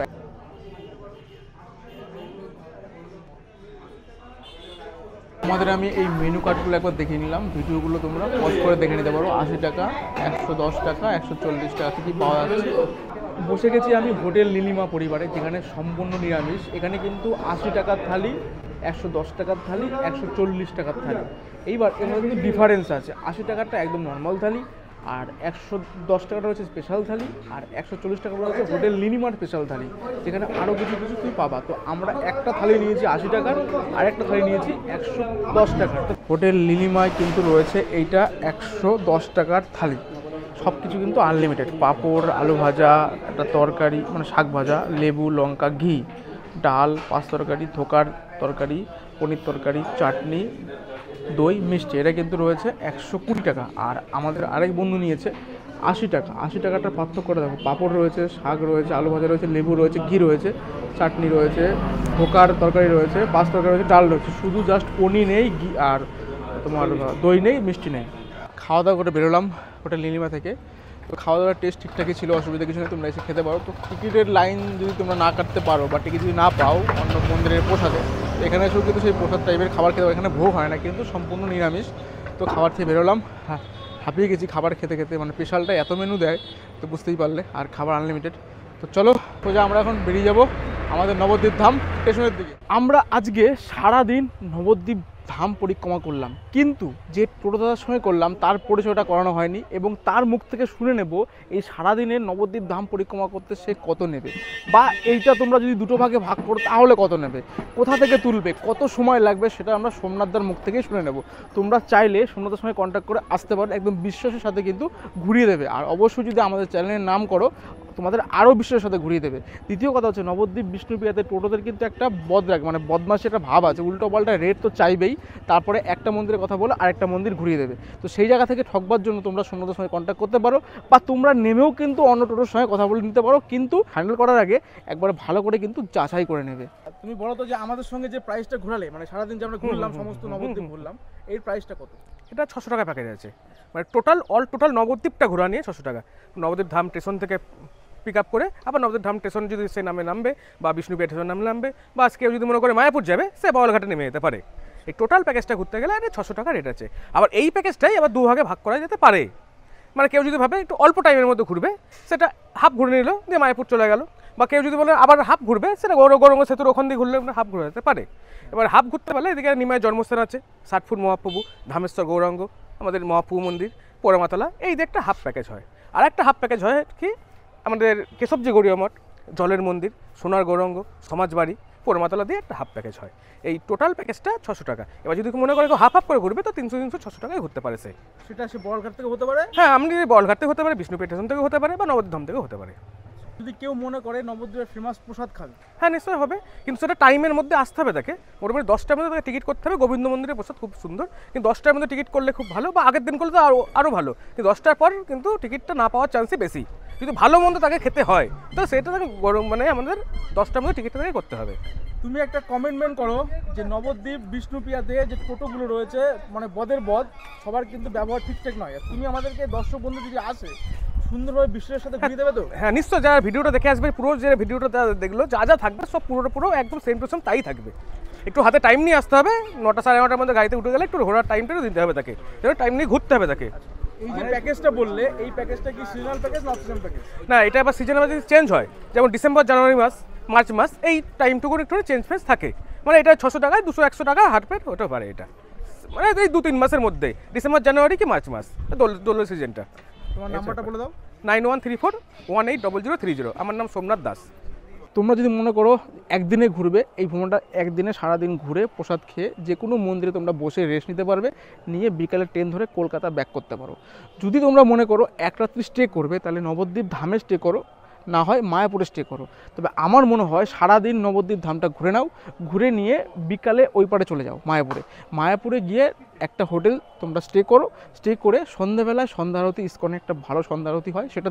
তোমাদের আমি এই মেনু কার্ডগুলো একবার দেখে নিলাম, ভিডিওগুলো তোমরা পজ করে দেখে নিতে পারো। 80 টাকা, 110 টাকা, 140 টাকা থেকে পাওয়া যাচ্ছে। বসে গেছি আমি হোটেল নীলিমা পরিবারে, যেখানে সম্পূর্ণ নিরামিষ। এখানে কিন্তু 80 টাকার থালি, 110 টাকার থালি, 140 টাকার থালি। এইবার এর মধ্যে কিন্তু ডিফারেন্স আছে। 80 টাকারটা একদম নর্মাল থালি, আর 110 টাকাটা হচ্ছে স্পেশাল থালি, আর 140 টাকা হচ্ছে হোটেল নীলিমার স্পেশাল থালি, যেখানে আরও কিছু তুমি পাবা। তো আমরা একটা থালি নিয়েছি 80 টাকার, আর একটা থালি নিয়েছি 110 টাকার। হোটেল নীলিমায় কিন্তু রয়েছে এইটা 110 টাকার থালি। সব কিছু কিন্তু আনলিমিটেড, পাঁপড়, আলু ভাজা, একটা তরকারি মানে শাক ভাজা, লেবু, লঙ্কা, ঘি, ডাল, 5 তরকারি, ধোকার তরকারি, পনির তরকারি, চাটনি, দই, মিষ্টি। এটা কিন্তু রয়েছে 120 টাকা। আর আমাদের আরেক বন্ধু নিয়েছে 80 টাকা। 80 টাকাটা পার্থক্য করে দেখো, পাঁপড় রয়েছে, শাক রয়েছে, আলু ভাজা রয়েছে, লেবু রয়েছে, ঘি রয়েছে, চাটনি রয়েছে, ধোকার তরকারি রয়েছে, 5 তরকারি রয়েছে, ডাল রয়েছে, শুধু জাস্ট পনির নেই, ঘি আর তোমার দই নেই, মিষ্টি নেই। খাওয়া দাওয়া করে বেরোলাম হোটেল নীলিমা থেকে। তো খাওয়া দাওয়ার টেস্ট ঠিকঠাকই ছিল, অসুবিধা কিছু নেই, তোমরা এসে খেতে পারো। তো টিকিটের লাইন যদি তোমরা না কাটতে পারো বা টিকিট যদি না পাও অন্য মন্দিরের প্রসাদে, এখানে এসেও কিন্তু সেই প্রসাদ টাইপের খাবার খেতে পারো। এখানে ভোগ হয় না, কিন্তু সম্পূর্ণ নিরামিষ। তো খাবার থেকে বেরোলাম, হ্যাঁ হাঁপিয়ে গেছি খাবার খেতে মানে স্পেশালটা এত মেনু দেয় তো বুঝতেই পারলে, আর খাবার আনলিমিটেড। তো চলো সোজা আমরা এখন বেরিয়ে যাব আমাদের নবদ্বীপ ধাম স্টেশনের দিকে। আমরা আজকে সারাদিন নবদ্বীপ ধাম পরিক্রমা করলাম, কিন্তু যে টোটোদার সঙ্গে করলাম তার পরিচয়টা করানো হয়নি, এবং তার মুখ থেকে শুনে নেব এই সারাদিনের নবদ্বীপ ধাম পরিক্রমা করতে সে কত নেবে, বা এইটা তোমরা যদি দুটো ভাগে ভাগ করো তাহলে কত নেবে, কোথা থেকে তুলবে, কত সময় লাগবে, সেটা আমরা সোমনাথদার মুখ থেকেই শুনে নেব। তোমরা চাইলে সোমনাথের সঙ্গে কন্ট্যাক্ট করে আসতে পারো, একদম বিশ্বাসের সাথে কিন্তু ঘুরিয়ে দেবে। আর অবশ্যই যদি আমাদের চ্যানেলের নাম করো, তোমাদের আরও বিশ্বাসের সাথে ঘুরিয়ে দেবে। দ্বিতীয় কথা হচ্ছে, নবদ্বীপ বিষ্ণুপ্রিয়াতে টোটোদের কিন্তু একটা মানে বদমাশি একটা ভাব আছে, উল্টো পাল্টা রেট তো চাইবেই, তারপরে একটা মন্দিরের কথা বলে আরেকটা মন্দির ঘুরিয়ে দেবে। তো সেই জায়গা থেকে ঠকবার জন্য তোমরা সোমনাথের সঙ্গে কন্ট্যাক্ট করতে পারো, বা তোমরা নেমেও কিন্তু অন্য টোটোর সঙ্গে কথা বলে নিতে পারো, কিন্তু হ্যান্ডেল করার আগে একবার ভালো করে কিন্তু যাচাই করে নেবে। তুমি বলো তো যে আমাদের সঙ্গে যে প্রাইসটা ঘোরালে, মানে সারাদিন যে আমরা ঘুরলাম, সমস্ত নবদ্বীপ ঘুরলাম, এর প্রাইসটা কত? এটা 600 টাকা প্যাকেজ আছে, মানে টোটাল নবদ্বীপটা ঘোরা নিয়ে 600 টাকা। নবদ্বীপ ধাম স্টেশন থেকে পিক আপ করে আবার নবদ্বীপ ধাম স্টেশন যদি সে নামে নামবে বা বিষ্ণুপ্রিয়া স্টেশন নামে নামবে, বা কেউ যদি মনে করে মায়াপুর যাবে সে বাউলঘাটে নেমে যেতে পারে। এই টোটাল প্যাকেজটা ঘুরতে গেলে 600 টাকা রেট আছে। আবার এই প্যাকেজটাই আবার দুভাগে ভাগ করা যেতে পারে। মানে কেউ যদি ভাবে একটু অল্প টাইমের মধ্যে ঘুরবে, সেটা হাফ ঘুরে নিল দিয়ে মায়াপুর চলে গেল, বা কেউ যদি বলে আবার হাফ ঘুরবে, সেটা গৌরঙ্গ সেতুর ওখান দিয়ে ঘুরলে হাফ ঘুরে যেতে পারে। এবার হাফ ঘুরতে পারলে এদিকে নিমায় জন্মস্থান আছে, 60 ফুট মহাপ্রভু, ধামেশ্বর গৌরাঙ্গ, আমাদের মহাপ্রভু মন্দির, পোড়ামাতলা, এই দিয়ে একটা হাফ প্যাকেজ হয়। আর একটা হাফ প্যাকেজ হয় কি আমাদের কেশবজি গৌরীয় মঠ, জলের মন্দির, সোনার গৌরাঙ্গ, সমাজবাড়ি, পোড়ামাতলা দিয়ে একটা হাফ প্যাকেজ হয়। এই টোটাল প্যাকেজটা 600 টাকা। এবার যদি মনে করে হাফ হাফ করে ঘুরবে তো 300-600 টাকায় ঘুরতে পারে সে। সেটা সে বড়ঘাট থেকে হতে পারে। হ্যাঁ, আপনি বলঘাট থেকে হতে পারে, বিষ্ণুপ্রিয়া স্টেশন থেকে হতে পারে, বা নবদ্বীপ ধাম থেকে হতে পারে। যদি কেউ মনে করে নবদ্বীপের ফেমাস প্রসাদ খাবে, হ্যাঁ নিশ্চয়ই হবে, কিন্তু সেটা টাইমের মধ্যে আসতে হবে তাকে। মোটামুটি 10টার মধ্যে তাকে টিকিট করতে হবে। গোবিন্দ মন্দিরের প্রসাদ খুব সুন্দর, কিন্তু 10টার মধ্যে টিকিট করলে খুব ভালো, বা আগের দিন করলে তো আরও ভালো। কিন্তু 10টার পর কিন্তু টিকিটটা না পাওয়ার চান্সই বেশি। যদি ভালো মন্দ তাকে খেতে হয় তো সেটা তাকে মানে আমাদের 10টার মধ্যে টিকিটটা তাকে করতে হবে। তুমি একটা কমেন্টমেন্ট করো যে নবদ্বীপ বিষ্ণুপ্রিয়াতে যে টোটোগুলো রয়েছে মানে বদের বদ, সবার কিন্তু ব্যবহার ঠিকঠাক নয়। আর তুমি আমাদেরকে দর্শক বন্ধু যদি আসে সুন্দরভাবে বিশ্বের সাথে ঘুরিয়ে দেবে তো? হ্যাঁ নিশ্চয়, যারা ভিডিওটা দেখে আসবে, পুরো যে ভিডিওটা দেখলো যা যা থাকবে সব পুরো একদম সেম টু সেম তাই থাকবে। একটু হাতে টাইম নিয়ে আসতে হবে, 9টা সাড়ে 9টার মধ্যে গাড়িতে উঠে গেলে একটু ঘোরার টাইমটা দিতে হবে তাকে, টাইম নিয়ে ঘুরতে হবে তাকে। এই যে প্যাকেজটা বললে, এই প্যাকেজটা কি সিজনাল প্যাকেজ না সিজনাল প্যাকেজ? না, এটা আবার সিজনে মাঝে চেঞ্জ হয়, যেমন ডিসেম্বর, জানুয়ারি মাস, মার্চ মাস, এই টাইমটুকু একটু চেঞ্জ ফেঞ্জ থাকে। মানে এটা 600 টাকায় 200-100 টাকা হাট পেট হতে পারে। এটা মানে এই 2-3 মাসের মধ্যে, ডিসেম্বর, জানুয়ারি কি মার্চ মাস, দোলের সিজনটা। তোমার নাম্বারটা বলে দাও। 91341830। আমার নাম সোমনাথ দাস। তোমরা যদি মনে করো একদিনে ঘুরবে, এই ভ্রমণটা একদিনে সারাদিন ঘুরে প্রসাদ খেয়ে যে কোনো মন্দিরে তোমরা বসে রেস্ট নিতে পারবে, নিয়ে বিকালে ট্রেন ধরে কলকাতা ব্যাক করতে পারো। যদি তোমরা মনে করো এক রাত্রি স্টে করবে, তাহলে নবদ্বীপ ধামে স্টে করো, না হয় মায়াপুরে স্টে করো। তবে আমার মনে হয় সারাদিন নবদ্বীপ ধামটা ঘুরে নাও, ঘুরে নিয়ে বিকালে ওই পারে চলে যাও মায়াপুরে গিয়ে একটা হোটেল তোমরা স্টে করো, স্টে করে সন্ধ্যাবেলায় সন্ধ্যা আরতি, ইস্কনে একটা ভালো সন্ধ্যা আরতি হয়, সেটা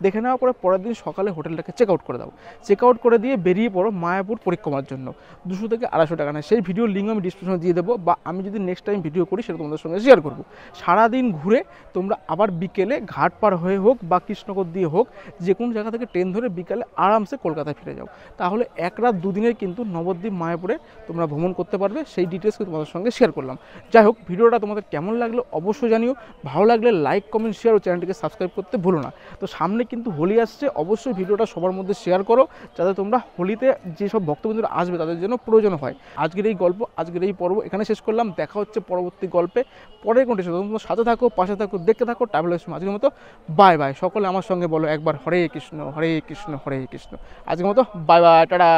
দেখে নেওয়ার পরে পরের দিন সকালে হোটেলটাকে চেক আউট করে দাও। চেক আউট করে দিয়ে বেরিয়ে পড়ো মায়াপুর পরিক্রমার জন্য। 200 থেকে 250 টাকা নেয়। সেই ভিডিওর লিঙ্ক আমি ডিসক্রিপশনে দিয়ে দেবো, বা আমি যদি নেক্সট টাইম ভিডিও করি সেটা তোমাদের সঙ্গে শেয়ার করবো। সারাদিন ঘুরে তোমরা আবার বিকেলে ঘাট পার হয়ে হোক বা কৃষ্ণনগর দিয়ে হোক, যে কোনো জায়গা থেকে ট্রেন ধরে বিকালে আরামসে কলকাতায় ফিরে যাও। তাহলে 1 রাত 2 দিনের কিন্তু নবদ্বীপ মায়াপুরে তোমরা ভ্রমণ করতে পারবে। সেই ডিটেলসকে তোমাদের সঙ্গে শেয়ার করলাম। যাই হোক, ভিডিওটা তোমাদের কেমন লাগলো অবশ্যই জানিও। ভালো লাগলে লাইক, কমেন্ট, শেয়ার ও চ্যানেলটিকে সাবস্ক্রাইব করতে ভুলো না। তো সামনে কিন্তু হোলি আসছে, অবশ্যই ভিডিওটা সবার মধ্যে শেয়ার করো, যাতে তোমরা হোলিতে যেসব ভক্তবৃন্দরা আসবে তাদের জন্য প্রয়োজন হয়। আজকের এই গল্প, আজকের এই পর্ব এখানে শেষ করলাম। দেখা হচ্ছে পরবর্তী গল্পে, পরের কন্টেন্টে। তোমরা সাথে থাকো, পাশে থাকো, দেখতে থাকো ট্রাভেল এক্সপ্রেস। আজকের মতো বাই বাই। সকলে আমার সঙ্গে বলো একবার হরে কৃষ্ণ হরে কৃষ্ণ হরে কৃষ্ণ। আজকের মতো বাই বাই, টাটা।